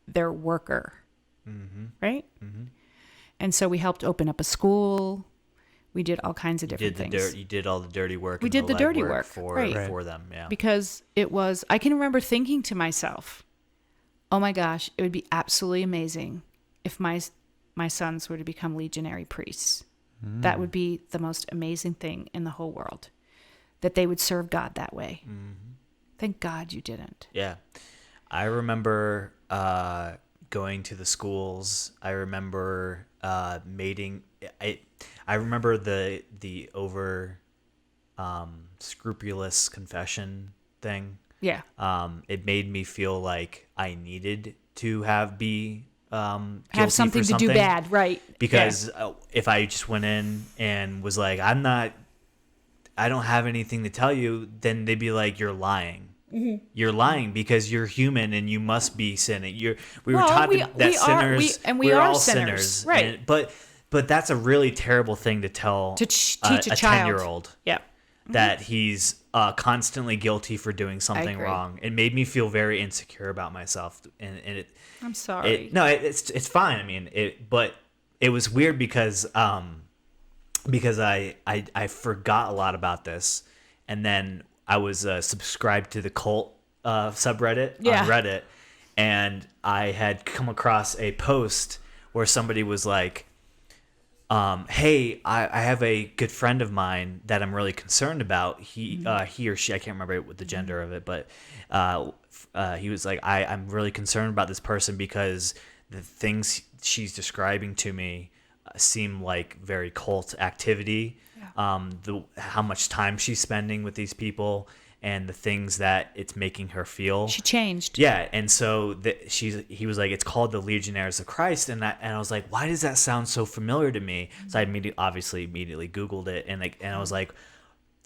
Their worker. Right? And so we helped open up a school. We did all kinds of different things. You did all the dirty work. We and did the dirty legwork work, for right. for them. Yeah. Because I can remember thinking to myself, oh my gosh, it would be absolutely amazing if my sons were to become legionary priests. That would be the most amazing thing in the whole world, that they would serve God that way. Thank God you didn't. Yeah. I remember going to the schools. I remember mating. I remember the over scrupulous confession thing. Yeah. It made me feel like I needed to have something to do bad, right? Because if I just went in and was like, I don't have anything to tell you, then they'd be like, you're lying. You're lying because you're human and you must be sinning. We were taught that sinners, we're all sinners, right? But that's a really terrible thing to tell teach a child. 10-year-old. Yeah. That he's constantly guilty for doing something wrong. It made me feel very insecure about myself, and it. I'm sorry. It's fine. I mean, but it was weird because I forgot a lot about this, and then I was subscribed to the cult subreddit on Reddit, and I had come across a post where somebody was like, hey, I have a good friend of mine that I'm really concerned about. He or she, I can't remember what the gender of it, but he was like, I'm really concerned about this person because the things she's describing to me seem like very cult activity. Yeah. How much time she's spending with these people and the things that it's making her feel. She changed. Yeah, and so he was like, it's called the Legionnaires of Christ, and I was like, why does that sound so familiar to me? So I immediately Googled it, and I was like,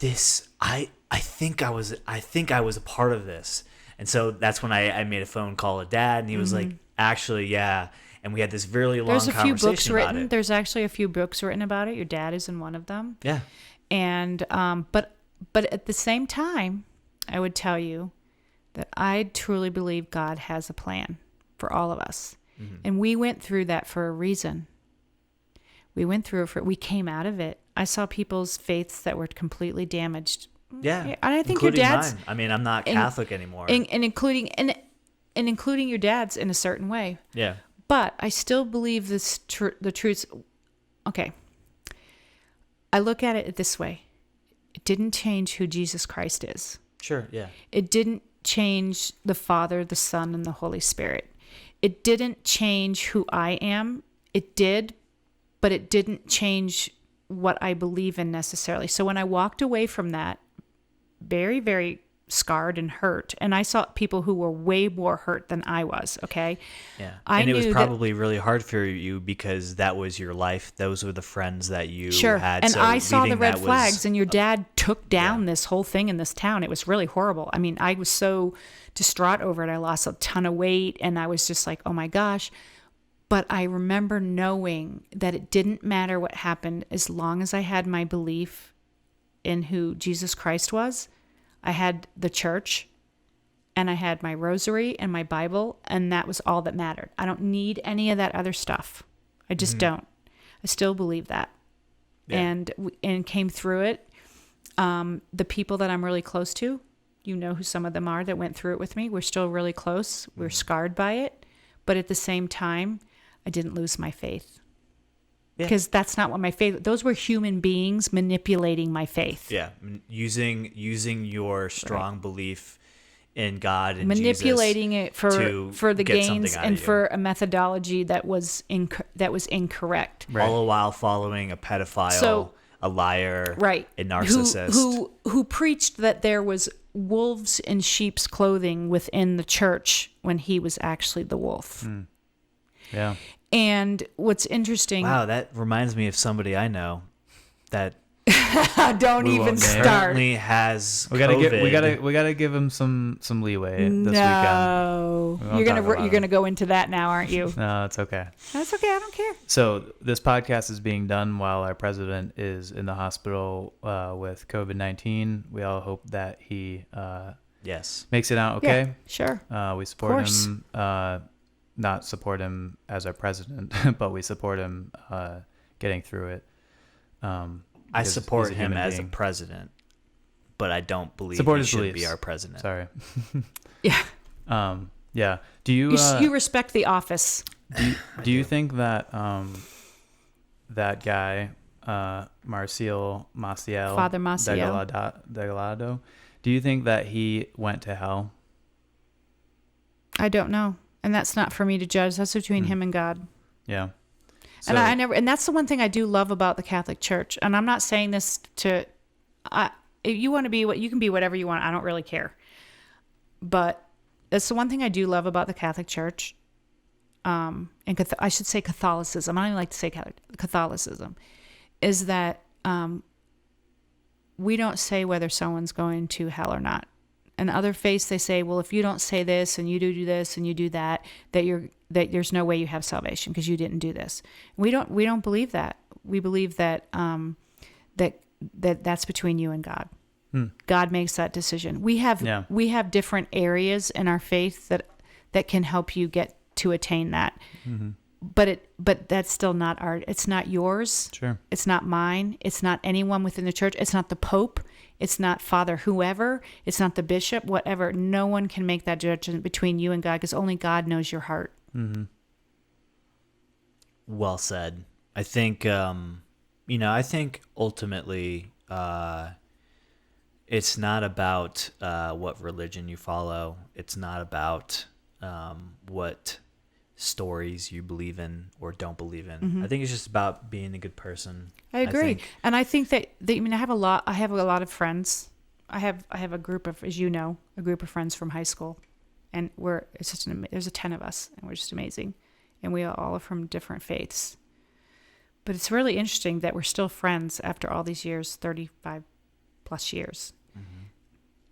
I think I was a part of this, and so that's when I made a phone call to Dad, and he was like, actually, yeah. And we had this really long conversation about it. There's actually a few books written about it. Your dad is in one of them. Yeah. And but at the same time, I would tell you that I truly believe God has a plan for all of us. Mm-hmm. And we went through that for a reason. We went through it we came out of it. I saw people's faiths that were completely damaged. Yeah. And I think including your dad's mine. I mean, I'm not Catholic anymore. And including your dad's in a certain way. Yeah. But I still believe the truths. Okay. I look at it this way. It didn't change who Jesus Christ is. Sure, yeah. It didn't change the Father, the Son, and the Holy Spirit. It didn't change who I am. It did, but it didn't change what I believe in necessarily. So when I walked away from that, very, very scarred and hurt, and I saw people who were way more hurt than I was, okay? Yeah. And it was probably really hard for you because that was your life. Those were the friends that you had. And so I saw the red flags, and your dad took down this whole thing in this town. It was really horrible. I mean, I was so distraught over it. I lost a ton of weight, and I was just like, oh my gosh. But I remember knowing that it didn't matter what happened as long as I had my belief in who Jesus Christ was. I had the church, and I had my rosary and my Bible, and that was all that mattered. I don't need any of that other stuff. I just don't. I still believe that. Yeah. And came through it. The people that I'm really close to, you know who some of them are that went through it with me. We're still really close. We're scarred by it. But at the same time, I didn't lose my faith. Because that's not what my faith. Those were human beings manipulating my faith. Yeah, using your strong belief in God and manipulating Jesus it for the get something gains out of and you. for a methodology that was incorrect. Right. All the while following a pedophile, So- a liar, Right. a narcissist. Who preached that there was wolves in sheep's clothing within the church when he was actually the wolf. Yeah. And what's interesting, Wow, that reminds me of somebody I know that don't We even won't name. start. currently has We gotta COVID. we gotta give him some leeway this weekend. No, We won't you're talk about you're it. gonna go into that now, aren't you? No, it's okay. That's okay. I don't care. So this podcast is being done while our president is in the hospital with COVID-19. We all hope that he Yes. makes it out Yeah, okay. sure. We support course. him. Not support him as our president, but we support him getting through it. I because support he's a him human as being. a president, but I don't believe Support he his should be beliefs. our president. Sorry. Yeah, Yeah. Do you you respect the office. do you think that that guy Maciel, Father Maciel. Degalado, do you think that he went to hell? I don't know, and that's not for me to judge. That's between him and God. Yeah. And I never, and that's the one thing I do love about the Catholic Church. And I'm not saying this to, if you want to be what you can be, whatever you want. I don't really care. But that's the one thing I do love about the Catholic Church. And I should say Catholicism. I don't even like to say Catholicism, is that we don't say whether someone's going to hell or not. In other faiths, they say, well, if you don't say this and you do this and you do that, that there's no way you have salvation because you didn't do this. We don't believe that. We believe that that's between you and God. God makes that decision. We have different areas in our faith that can help you get to attain that. Mm-hmm. But that's still not it's not yours. Sure. It's not mine. It's not anyone within the church. It's not the Pope. It's not Father whoever. It's not the bishop, whatever. No one can make that judgment between you and God because only God knows your heart. Mm-hmm. Well said. I think, I think ultimately, it's not about what religion you follow. It's not about what stories you believe in or don't believe in. Mm-hmm. I think it's just about being a good person. I agree, think. and I think that I have a lot of friends. I have a group of, as you know, a group of friends from high school, and there's 10 of us, and we're just amazing, and we all are from different faiths. But it's really interesting that we're still friends after all these years, 35 plus years. Mm-hmm.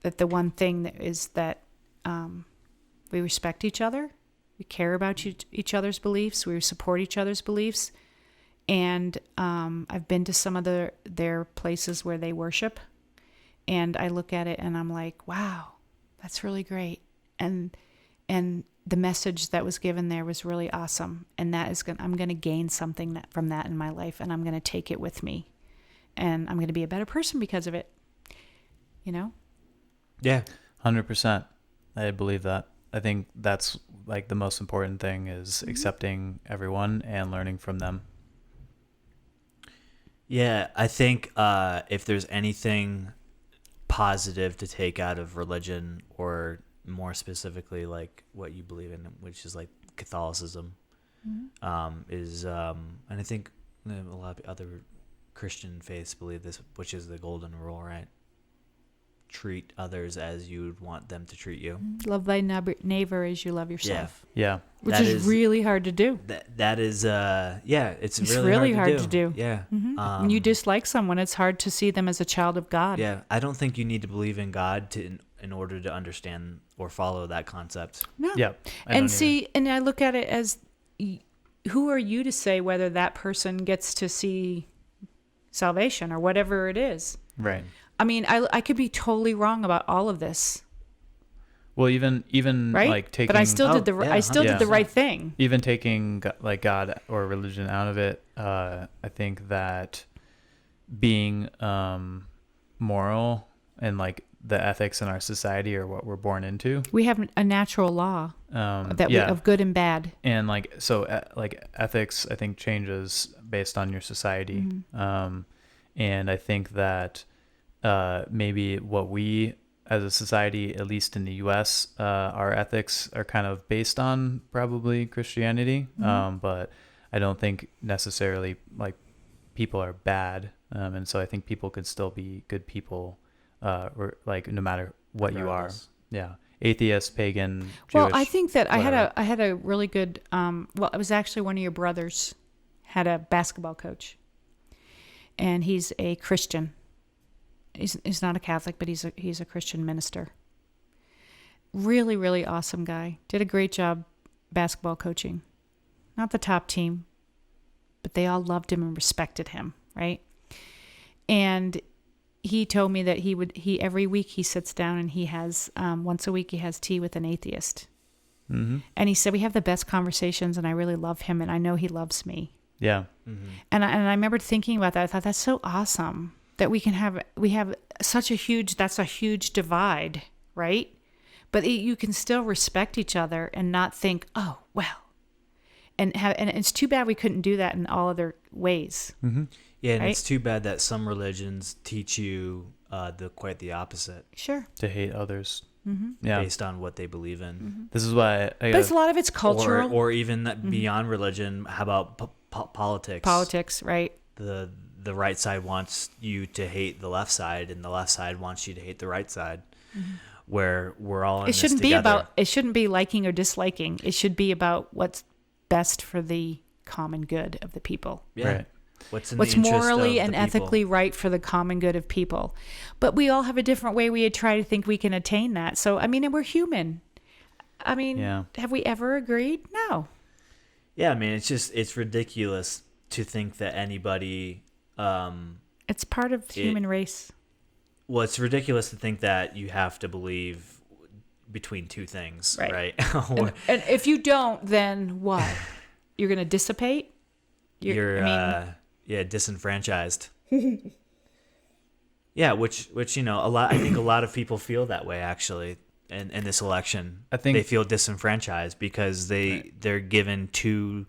That the one thing that is that we respect each other, we care about each other's beliefs, we support each other's beliefs. And I've been to some of their places where they worship, and I look at it and I'm like, wow, that's really great. And the message that was given there was really awesome. And I'm going to gain something from that in my life, and I'm going to take it with me, and I'm going to be a better person because of it. You know? Yeah. 100%. I believe that. I think that's like the most important thing is accepting everyone and learning from them. Yeah, I think if there's anything positive to take out of religion, or more specifically like what you believe in, which is like Catholicism, is and I think a lot of other Christian faiths believe this, which is the golden rule, right? Treat others as you would want them to treat you. Love thy neighbor as you love yourself. Yeah. Which That is really hard to do. That is it's really hard hard to do. Yeah. When you dislike someone, it's hard to see them as a child of God. Yeah, I don't think you need to believe in God in order to understand or follow that concept. No. Yeah. And I look at it as, who are you to say whether that person gets to see salvation or whatever it is? Right. I mean, I could be totally wrong about all of this, Well, even right? like taking, but I still did the yeah. right thing. even taking like God or religion out of it. I think that being moral and like the ethics in our society are what we're born into. We have a natural law of good and bad. And like so like ethics I think changes based on your society. Mm-hmm. And I think that maybe what we as a society, at least in the U.S., our ethics are kind of based on probably Christianity, but I don't think necessarily like people are bad, and so I think people could still be good people, or like no matter what Regardless. you are. Yeah, atheist, pagan, Well, Jewish, I think that whatever. I had a really good. Well, it was actually one of your brothers had a basketball coach, and he's a Christian. He's not a Catholic, but he's a Christian minister. Really, really awesome guy. Did a great job basketball coaching. Not the top team, but they all loved him and respected him, right? And he told me that he every week he sits down and he has once a week he has tea with an atheist. Mm-hmm. And he said we have the best conversations, and I really love him, and I know he loves me. Yeah. And I remember thinking about that. I thought that's so awesome that we have such a huge divide, right? But you can still respect each other and not think, oh well, and it's too bad we couldn't do that in all other ways. Mm-hmm. Yeah, and Right? it's too bad that some religions teach you quite the opposite Sure. To hate others. Mm-hmm. Yeah. based on what they believe in. This is why But a lot of it's cultural. Or even that beyond religion. How about politics? Politics, right? The right side wants you to hate the left side, and the left side wants you to hate the right side. Where we're all in It this shouldn't be together. about. It shouldn't be liking or disliking. It should be about what's best for the common good of the people. Yeah. Right. What's What's the interest morally of and the people. ethically right for the common good of people. But we all have a different way we try to think we can attain that. So, I mean, and we're human. I mean, Yeah. have we ever agreed? No. Yeah, I mean, it's ridiculous to think that anybody. It's part of the human race. Well, it's ridiculous to think that you have to believe between two things, Right. right? Or And if you don't, then what? You're going to dissipate? you're disenfranchised. Yeah, which a lot. I think a lot of people feel that way actually. In this election, I think- they feel disenfranchised because they're given two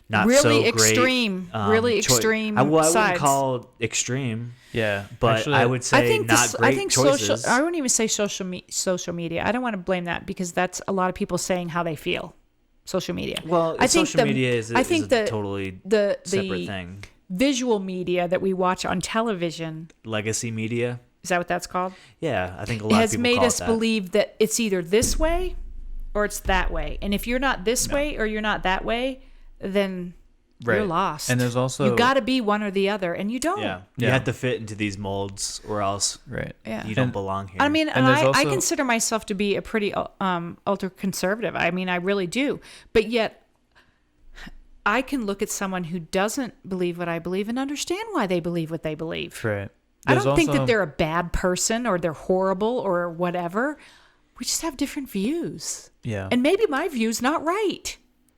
not Really so great, extreme I wouldn't sides. call it extreme, Yeah. but Actually, I would say not great I think choices. I wouldn't even say social media. I don't want to blame that because that's a lot of people saying how they feel. Social media. Well, I think social media is a totally the separate thing. Visual media that we watch on television, Legacy media. is that what that's called? Yeah, I think a lot of Has people made call us it that. believe that it's either this way or it's that way. And if you're not this way or you're not that way, then you're Right. lost. And there's also you got to be one or the other, and you don't. Yeah, you Yeah. have to fit into these molds, or else right. Yeah. you don't And- belong here. I mean, And and there's I also- consider myself to be a pretty ultra conservative. I mean, I really do. But yet, I can look at someone who doesn't believe what I believe and understand why they believe what they believe. Right. I There's don't think that also- they're a bad person or they're horrible or whatever. We just have different views. Yeah. And maybe my view's not right.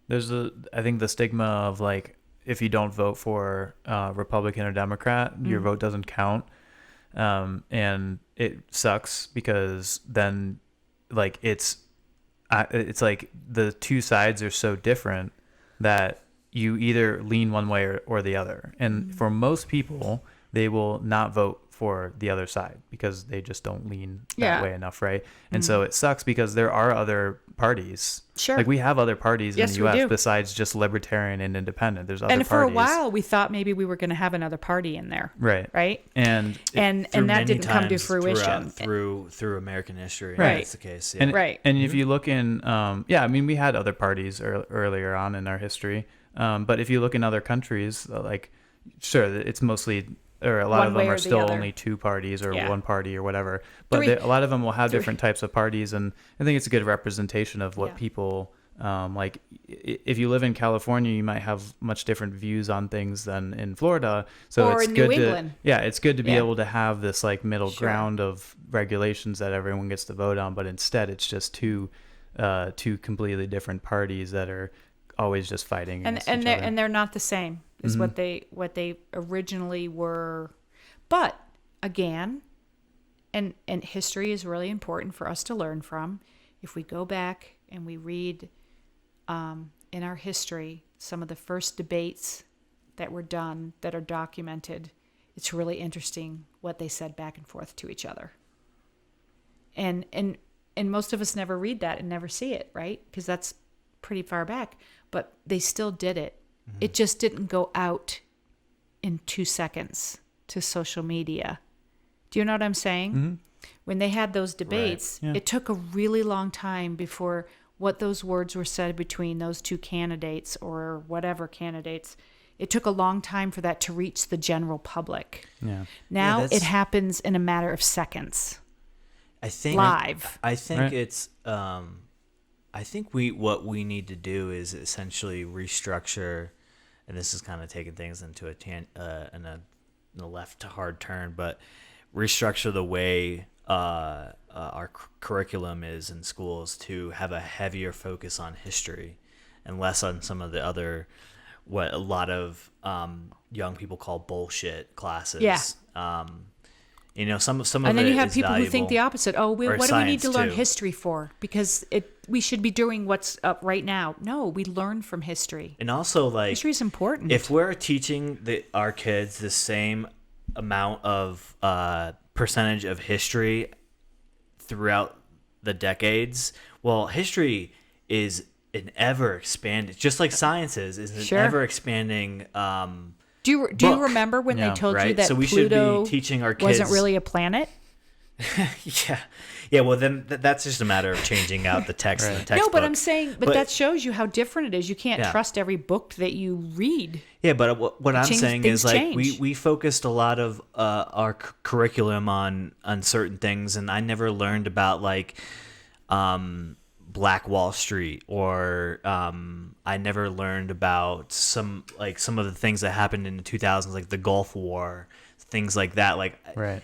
There's I think the stigma of like, if you don't vote for Republican or Democrat, your vote doesn't count. And it sucks because then like it's like the two sides are so different that you either lean one way or the other. And for most people, they will not vote for the other side because they just don't lean that Yeah. way enough, right? And so it sucks because there are other parties. Sure. Like we have other parties Yes, in we the do. US besides just libertarian and independent. There's other And for parties. a while, we thought maybe we were going to have another party in there. Right. Right? And And Through that many didn't come to times fruition. through American history. Right. That's the case. Yeah. And, Right. and if you look in, I mean, we had other parties earlier on in our history. But if you look in other countries, like, sure, it's mostly, or a lot One of way them or are the still other. only two parties or Yeah. one party or whatever. But Three. a lot of them will have different types of parties. And I think it's a good representation of what Yeah. people, like, if you live in California, you might have much different views on things than in Florida. So Or it's in New good England. it's good to be Yeah. able to have this like middle Sure. ground of regulations that everyone gets to vote on, but instead it's just two completely different parties that are always just fighting and against and each they're other. and they're not the same as what they originally were. But again, and history is really important for us to learn from. If we go back and we read in our history some of the first debates that were done that are documented, it's really interesting what they said back and forth to each other. and most of us never read that and never see it, right? Because that's pretty far back. But they still did it. Mm-hmm. It just didn't go out in 2 seconds to social media. Do you know what I'm saying? Mm-hmm. When they had those debates, it took a really long time before what those words were said between those two candidates or whatever candidates. It took a long time for that to reach the general public. Yeah. Now it happens in a matter of seconds. I think live. I think it's. I think what we need to do is essentially restructure, and this is kind of taking things into a left to hard turn, but restructure the way our curriculum is in schools to have a heavier focus on history and less on some of the other, what a lot of young people call bullshit classes. Yeah. Some of and then it you have is people valuable. who think the opposite. Oh, what do we need to learn too. history for? Because we should be doing what's up right now. No, we learn from history. And also, like, history is important. If we're teaching our kids the same amount of percentage of history throughout the decades, well, history is an ever expanding, just like science is an ever expanding. Do you remember when they told you that so we Pluto should be teaching our kids wasn't really a planet? yeah. Well, then that's just a matter of changing out the text in the textbook. No, but I'm saying, but that shows you how different it is. You can't trust every book that you read. Yeah, but what I'm saying is, like, we focused a lot of our curriculum on certain things, and I never learned about, like, Black Wall Street, or I never learned about some of the things that happened in the 2000s, like the Gulf War, things like that. Like,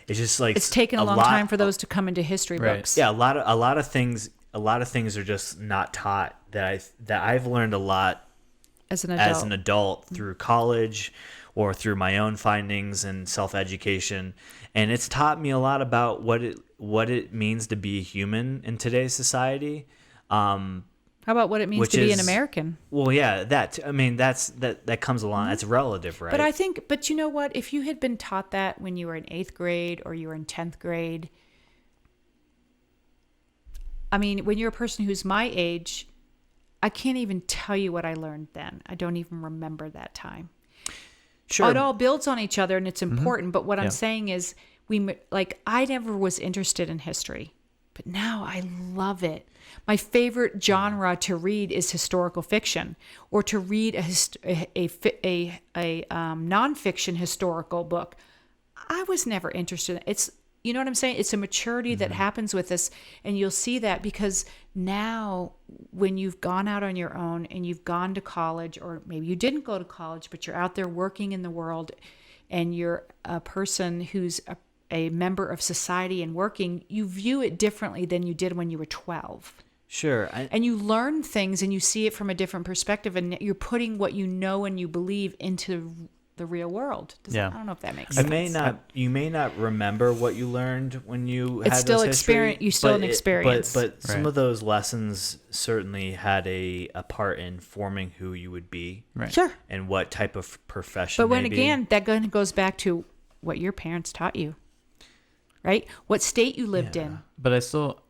it's just like it's taken a long time for those to come into history books. Yeah, a lot of things are just not taught that I've learned a lot as an adult through college or through my own findings and self-education, and it's taught me a lot about what it means to be a human in today's society. How about what it means to be an American? Well, yeah, that comes along. That's relative, right? But you know what? If you had been taught that when you were in 8th grade or you were in 10th grade, I mean, when you're a person who's my age, I can't even tell you what I learned then. I don't even remember that time. Sure. It all builds on each other and it's important. Mm-hmm. But what I'm saying is I never was interested in history, but now I love it. My favorite genre to read is historical fiction, or to read a nonfiction historical book. I was never interested. You know what I'm saying? It's a maturity that happens with us, and you'll see that because now when you've gone out on your own and you've gone to college, or maybe you didn't go to college, but you're out there working in the world, and you're a person who's a member of society and working, you view it differently than you did when you were 12. Sure. And you learn things and you see it from a different perspective, and you're putting what you know and you believe into the real world. I don't know if that makes sense. You may not remember what you learned when you had still those experience. You still an experience. But some of those lessons certainly had a part in forming who you would be. Right. Sure. And what type of profession. But when again, that goes back to what your parents taught you. Right? What state you lived in. But I still,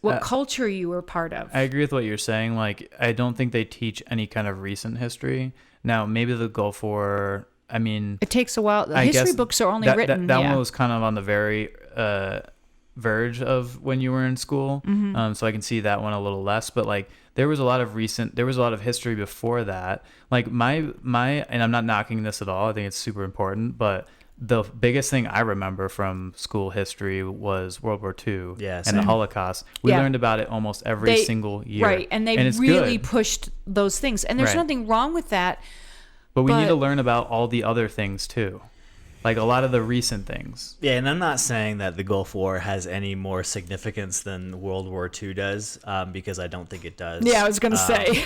what culture you were part of. I agree with what you're saying. Like, I don't think they teach any kind of recent history. Now, maybe the Gulf War, I mean, it takes a while. The history books are only written. That one was kind of on the very verge of when you were in school. Mm-hmm. So I can see that one a little less. But like, there was a lot of history before that. Like my, and I'm not knocking this at all. I think it's super important, but the biggest thing I remember from school history was World War II and the Holocaust. We learned about it almost every single year. Right, and they really pushed those things. And there's nothing wrong with that. But we need to learn about all the other things too. Like a lot of the recent things. Yeah, and I'm not saying that the Gulf War has any more significance than World War II does, because I don't think it does. Yeah, I was going to say.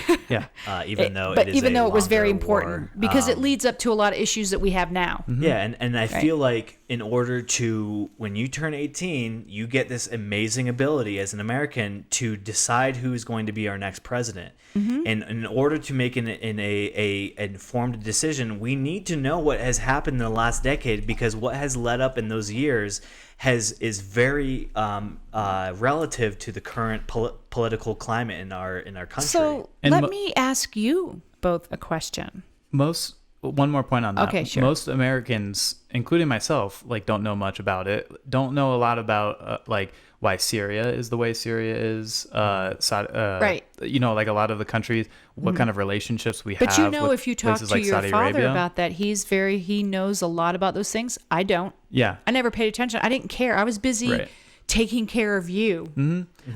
Even though it was very important, because it leads up to a lot of issues that we have now. Mm-hmm. Yeah, and I feel like in order to, when you turn 18, you get this amazing ability as an American to decide who is going to be our next president. Mm-hmm. And in order to make an informed decision, we need to know what has happened in the last decade decade, because what has led up in those years is very relative to the current political climate in our country. So let me ask you both a question. One more point on that. Okay, sure. Most Americans, including myself, like don't know much about it. Don't know a lot about like why Syria is the way Syria is. Right. You know, like a lot of the countries, what kind of relationships we But have. you know, with if you talk places to like your Saudi father Arabia. about that, he knows a lot about those things. I don't. Yeah. I never paid attention. I didn't care. I was busy Right. taking care of you.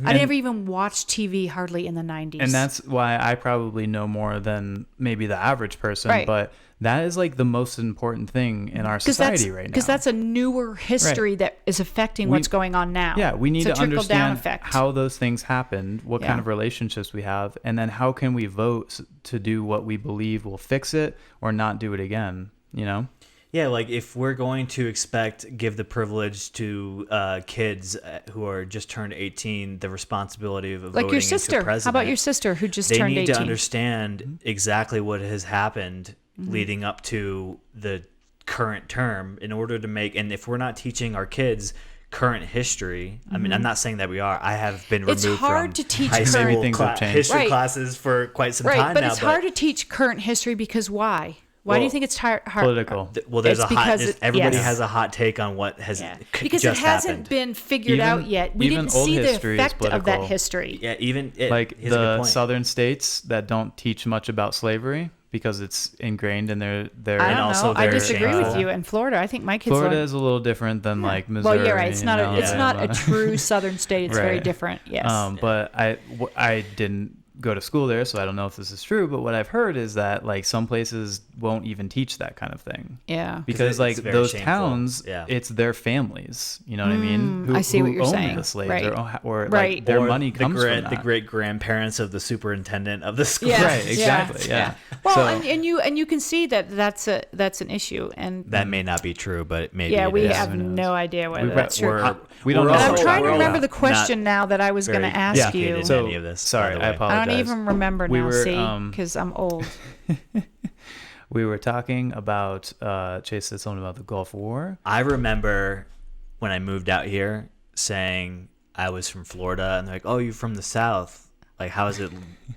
I never even watched TV hardly in the 90s. And that's why I probably know more than maybe the average person. Right. But that is like the most important thing in our society right now. Because that's a newer history that is affecting what's going on now. Yeah, we need It's a to trickle-down understand effect. how those things happened, what kind Yeah. of relationships we have, and then how can we vote to do what we believe will fix it or not do it again, you know? Yeah, like if we're going to give the privilege to kids who are just turned 18 the responsibility of Like voting your sister. into president. How about your sister who just They turned need 18? to understand exactly what has happened leading up to the current term in order to make. And if we're not teaching our kids current history, I mean, I'm not saying that we are. I have been removed It's hard from to teach high current- school Maybe things have changed. history Right. classes for quite some right, time but now. it's hard to teach current history because why? Why do you Well, think it's hard? Political. Well, there's It's a hot. because There's, it- everybody yes. has a hot take on what has Because just it hasn't happened. been figured Even- out yet. We even didn't old see the history is effect of that political. history. Yeah, even Like here's a good the point. southern states that don't teach much about slavery because it's ingrained in their I And don't also know. I very disagree with shameful. you. In Florida, I think my kids Florida learn. is a little different than like Missouri. Well, you're right. It's not. and It's not a Alabama. true southern state. It's very Right. different. Yes. But I didn't go to school there, so I don't know if this is true. But what I've heard is that like some places won't even teach that kind of thing. Yeah. Because it's like very those shameful. towns, Yeah. it's their families. You know what I mean? I see what you're own saying. the slaves Right. or like Right. their Or money comes from that. the great grandparents of the superintendent of the school. Yeah. Right, exactly, yeah. Well, So- and you can see that that's an issue, and That may not be true, but maybe yeah, it we is. have Who knows? no idea whether We've- that's true. We're- we don't we're know. And I'm also- trying to we're remember also the question now that I was going to very ask educated you. in So any of this, by sorry, the I way. apologize. I don't even remember We now, were, see, because I'm old. We were talking about Chase said something about the Gulf War. I remember when I moved out here saying I was from Florida, and they're like, "Oh, you're from the South. Like, how is it?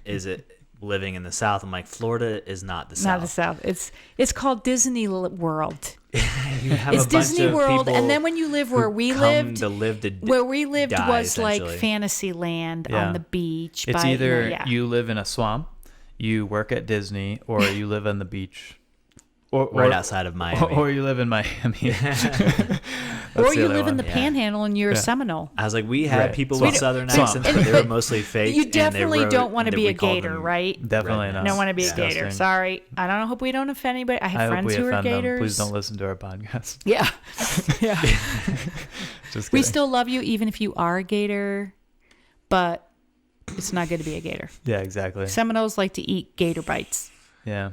Is it living in the South?" I'm like, "Florida is not the South. Not the South. It's called Disney World. You have It's a bunch Disney of World, people and then when you live where who we come lived, to live to where we lived die, was like essentially. Fantasyland Yeah. on the beach. It's by, either yeah. you live in a swamp, you work at Disney, or you live on the beach. Or right outside of Miami. Or you live in Miami. or you other live in one. the Panhandle and you're a Yeah. Seminole. I was like, we had Right. people Swamp. with Southern Swamp. accents, And- but they were but mostly fake. You and they definitely wrote don't want to that be we a called gator, them right? Definitely rednecks. not. Don't want to be a Disgusting. gator. Sorry. I don't hope we don't offend anybody. I have I hope friends we who are offend them. gators. Please don't listen to our podcast. Yeah. Yeah. Just We kidding. still love you even if you are a gator, but it's not good to be a gator. Yeah, exactly. Seminoles like to eat gator bites. Yeah.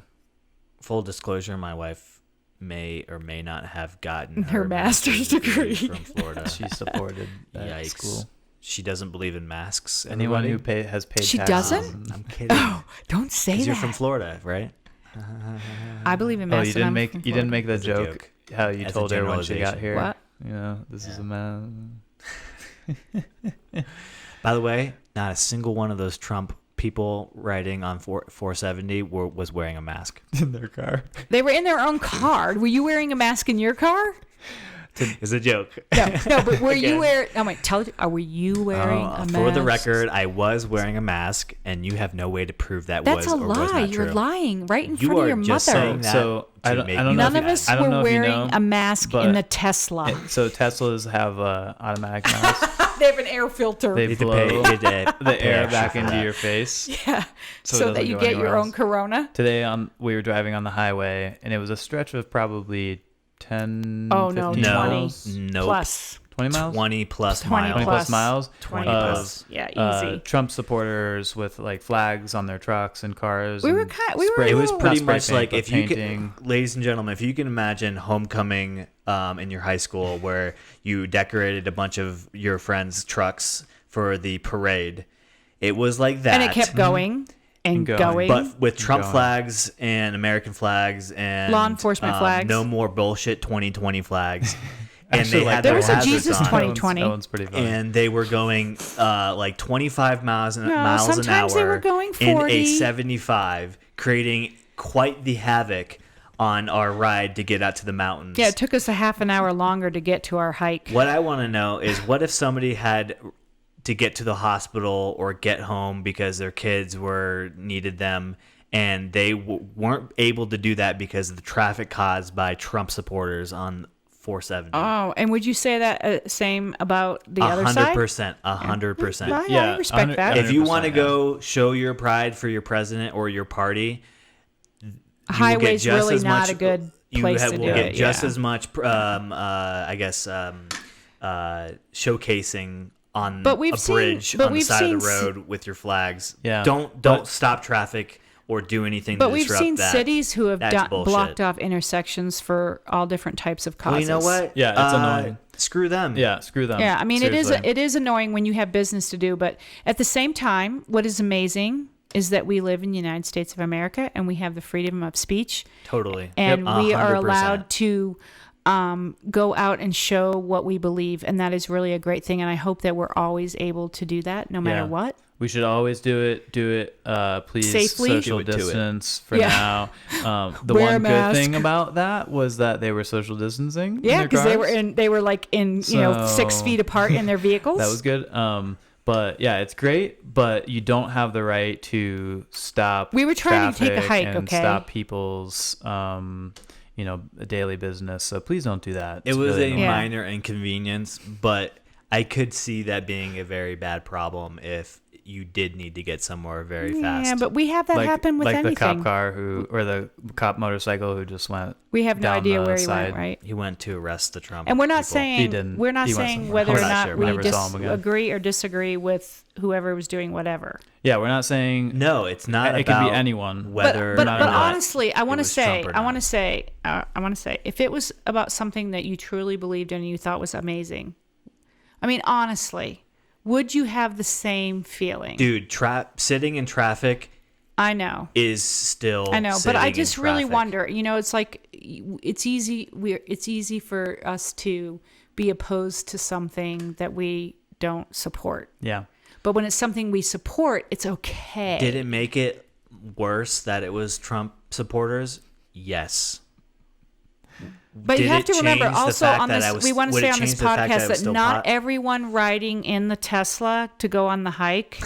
Full disclosure, my wife may or may not have gotten Her master's degree. from Florida. She supported that Yikes. school. She doesn't believe in masks. Anyone who everybody. has paid She taxes. doesn't? I'm kidding. Oh, don't say 'Cause that. you're from Florida, right? I believe in Oh, masks. you didn't make the It's a joke joke. how you As a told her when she got generalization. here. What? You know, this is Yeah. a man. By the way, not a single one of those Trump people riding on 470 was wearing a mask. in their car. They were in their own car. Were you wearing a mask in your car? It's a joke. No, but were Again. you wearing? Oh my, were you wearing a mask? For the record, I was wearing a mask, and you have no way to prove that That's was a or was lie. not You're true. lying right in You front of are your just mother. saying that So I to don't, make I don't me know None if of you- us I don't were know if you wearing know, a mask but in the Tesla. So Teslas have automatic masks. They have an air filter. They You need to blow pay- you need to the pay air extra back for into that. your face. Yeah, So it so that doesn't you go get anywhere your own else. Corona. Today we were driving on the highway, and it was a stretch of probably 10, Oh no, 15 No. 20 miles. Nope. plus. 20 miles? 20 plus 20 miles. 20 plus. plus miles? 20 Of, plus. Yeah, easy. Trump supporters with like flags on their trucks and cars. We were and kind- we were spray- a It was little- pretty not much spray like paint, if but you painting. can, ladies and gentlemen, if you can imagine homecoming in your high school where you decorated a bunch of your friends' trucks for the parade, it was like that. And it kept going. and going. going. But with Trump Going. flags and American flags and Law enforcement flags. no more bullshit 2020 flags. And Actually, they like, had there their was a hazards Jesus on. 2020. That one's pretty funny. And they were going like 25 miles an hour sometimes they were going in 40. a 75, creating quite the havoc on our ride to get out to the mountains. Yeah, it took us a half an hour longer to get to our hike. What I want to know is, what if somebody had to get to the hospital or get home because their kids needed them, and they weren't able to do that because of the traffic caused by Trump supporters on 470? Oh, and would you say that same about the other side? 100%. 100%. I Yeah, respect that. 100%. If you want to 100%, go show your pride for your president or your party, you will get Highway's just really as not much, a good you place will to do get it. just yeah. as much, showcasing on But we've a seen- bridge but on the we've side of the seen road with your flags. Yeah. Don't But- stop traffic or do anything But to we've disrupt seen that. cities who have That's bullshit. blocked off intersections for all different types of Well, causes. you know what? Yeah, it's annoying. Screw them. Yeah, screw them. Yeah, I mean, Seriously. it is annoying when you have business to do, but at the same time, what is amazing is that we live in the United States of America and we have the freedom of speech, Totally. and Yep. we are 100%. allowed to go out and show what we believe, and that is really a great thing. And I hope that we're always able to do that, no matter Yeah. what. We should always do it. Please Safely. social Do it to it. distance for Yeah. now. The Wear a one good mask. thing about that was that they were social distancing. Yeah, because because they were like in 6 So- feet apart in their vehicles. That was good. But yeah, it's great. But you don't have the right to stop. We were trying to take a traffic hike, and okay? stop people's daily business. So please don't do that. It It's was really a annoying. Yeah. minor inconvenience, but I could see that being a very bad problem if you did need to get somewhere very fast. Yeah, but we have that happen with like anything. the cop car or the cop motorcycle who just went. We have no down idea the where he side. went, right? He went to arrest the Trump And we're not people. saying He didn't. we're not He went saying somewhere. whether We're or not not sure. we We never saw him again. disagree or disagree with whoever was doing whatever. Yeah, we're not saying. No, it's not It could be about anyone. whether But no, or no. not honestly, I want to was say, Trump or I want not. to say, if it was about something that you truly believed in and you thought was amazing, I mean, honestly, would you have the same feeling? Dude, sitting in traffic I know. is still I know, but I sitting in just really traffic. wonder. It's like it's easy for us to be opposed to something that we don't support. Yeah. But when it's something we support, it's okay. Did it make it worse that it was Trump supporters? Yes. But you Did have it to remember change the also fact on that this, I was- we want to would say it on this change the fact that I podcast was that still not pot? everyone riding in the Tesla to go on the hike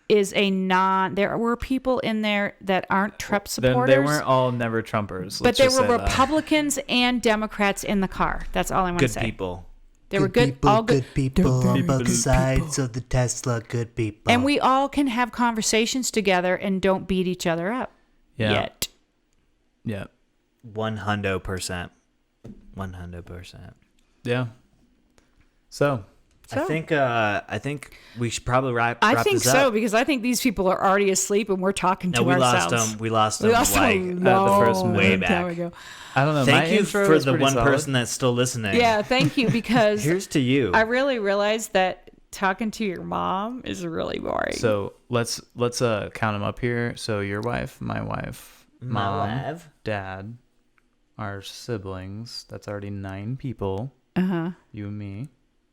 is there were people in there that aren't Trump Then supporters. they weren't all never Trumpers. but let's there just were say that. Republicans and Democrats in the car. That's all I want to Good say. people. They were good, all good. people on both sides of the Tesla. Good people. And we all can have conversations together and don't beat each other up Yeah. yet. Yeah. 100%. 100%. Yeah. So So, I think we should probably wrap I think this so up. because I think these people are already asleep and we're talking No, to we ourselves. lost them. We lost We them lost like them the first long way time back. ago. I don't know. my Thank you intro for was the pretty one solid. person that's still listening. Yeah, thank you because Here's to you. I really realized that talking to your mom is really boring. So let's count them up here. So your wife, my wife, mom, wife. dad, our siblings. That's already 9 people. uh-huh. You and me.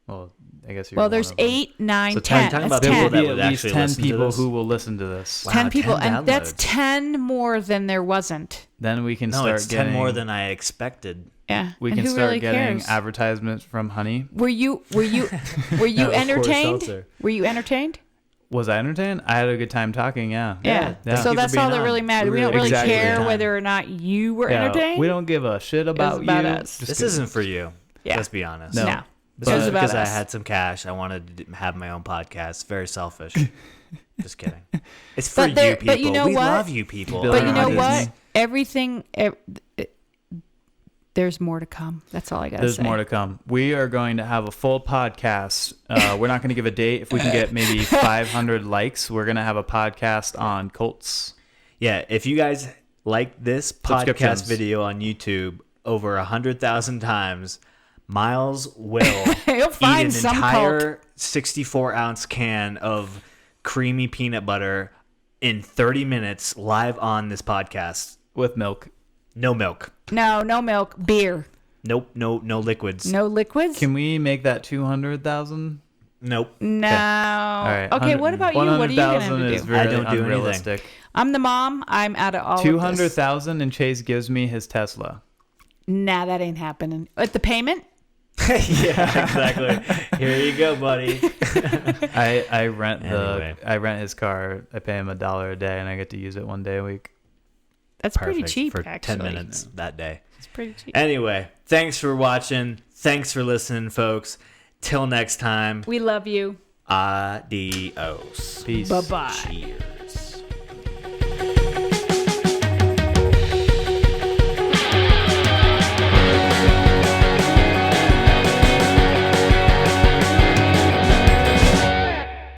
Well, I guess you're. Well, one there's of them. 8, 9, So 10. talking That's about There will 10. that be would at least actually 10 listen to people this? who will listen to this. Wow. 10 people, 10 and that's downloads. 10 more than there wasn't. Then we can No, start it's getting 10 more than I expected. Yeah, we and can who start really getting cares? advertisements from Honey. Were you Yeah, of course, entertained? seltzer. Were you entertained? Was I entertained? I had a good time talking. Yeah. Yeah. Yeah. So Thank you that's for all being that on. really matters. We don't really Exactly. care Time. whether or not you were Yeah, entertained. we don't give a shit about about you. us. Just This 'cause- isn't for you. Yeah. Let's be honest. No. No. This It was was about because I us. had some cash. I wanted to have my own podcast. Very selfish. Just kidding. It's for But there- you people. but you know we what? love you people. But But you on know Disney. what? Everything. There's more to come. That's all I gotta There's say. more to come. We are going to have a full podcast. We're not going to give a date. If we can get maybe 500 likes, we're going to have a podcast on Colts. Yeah, if you guys like this podcast Subscriptions. video on YouTube over 100,000 times, Miles will He'll eat find an some entire 64-ounce can of creamy peanut butter in 30 minutes live on this podcast. With milk. No milk. No milk. Beer. Nope. No liquids. No liquids? Can we make that 200,000? Nope. No. All right. Okay, what about you? What are you going to have 100,000 to is do? really I don't do anything. unrealistic. I'm the mom. I'm out of all of this. 200,000 and Chase gives me his Tesla. Nah, that ain't happening. At the payment? Yeah, exactly. Here you go, buddy. I rent Anyway. I rent his car. I pay him $1 a day, and I get to use it one day a week. That's pretty Perfect cheap, for actually. 10 minutes that day. It's pretty cheap. Anyway, thanks for watching. Thanks for listening, folks. Till next time. We love you. Adios. Peace. Bye-bye. Cheers.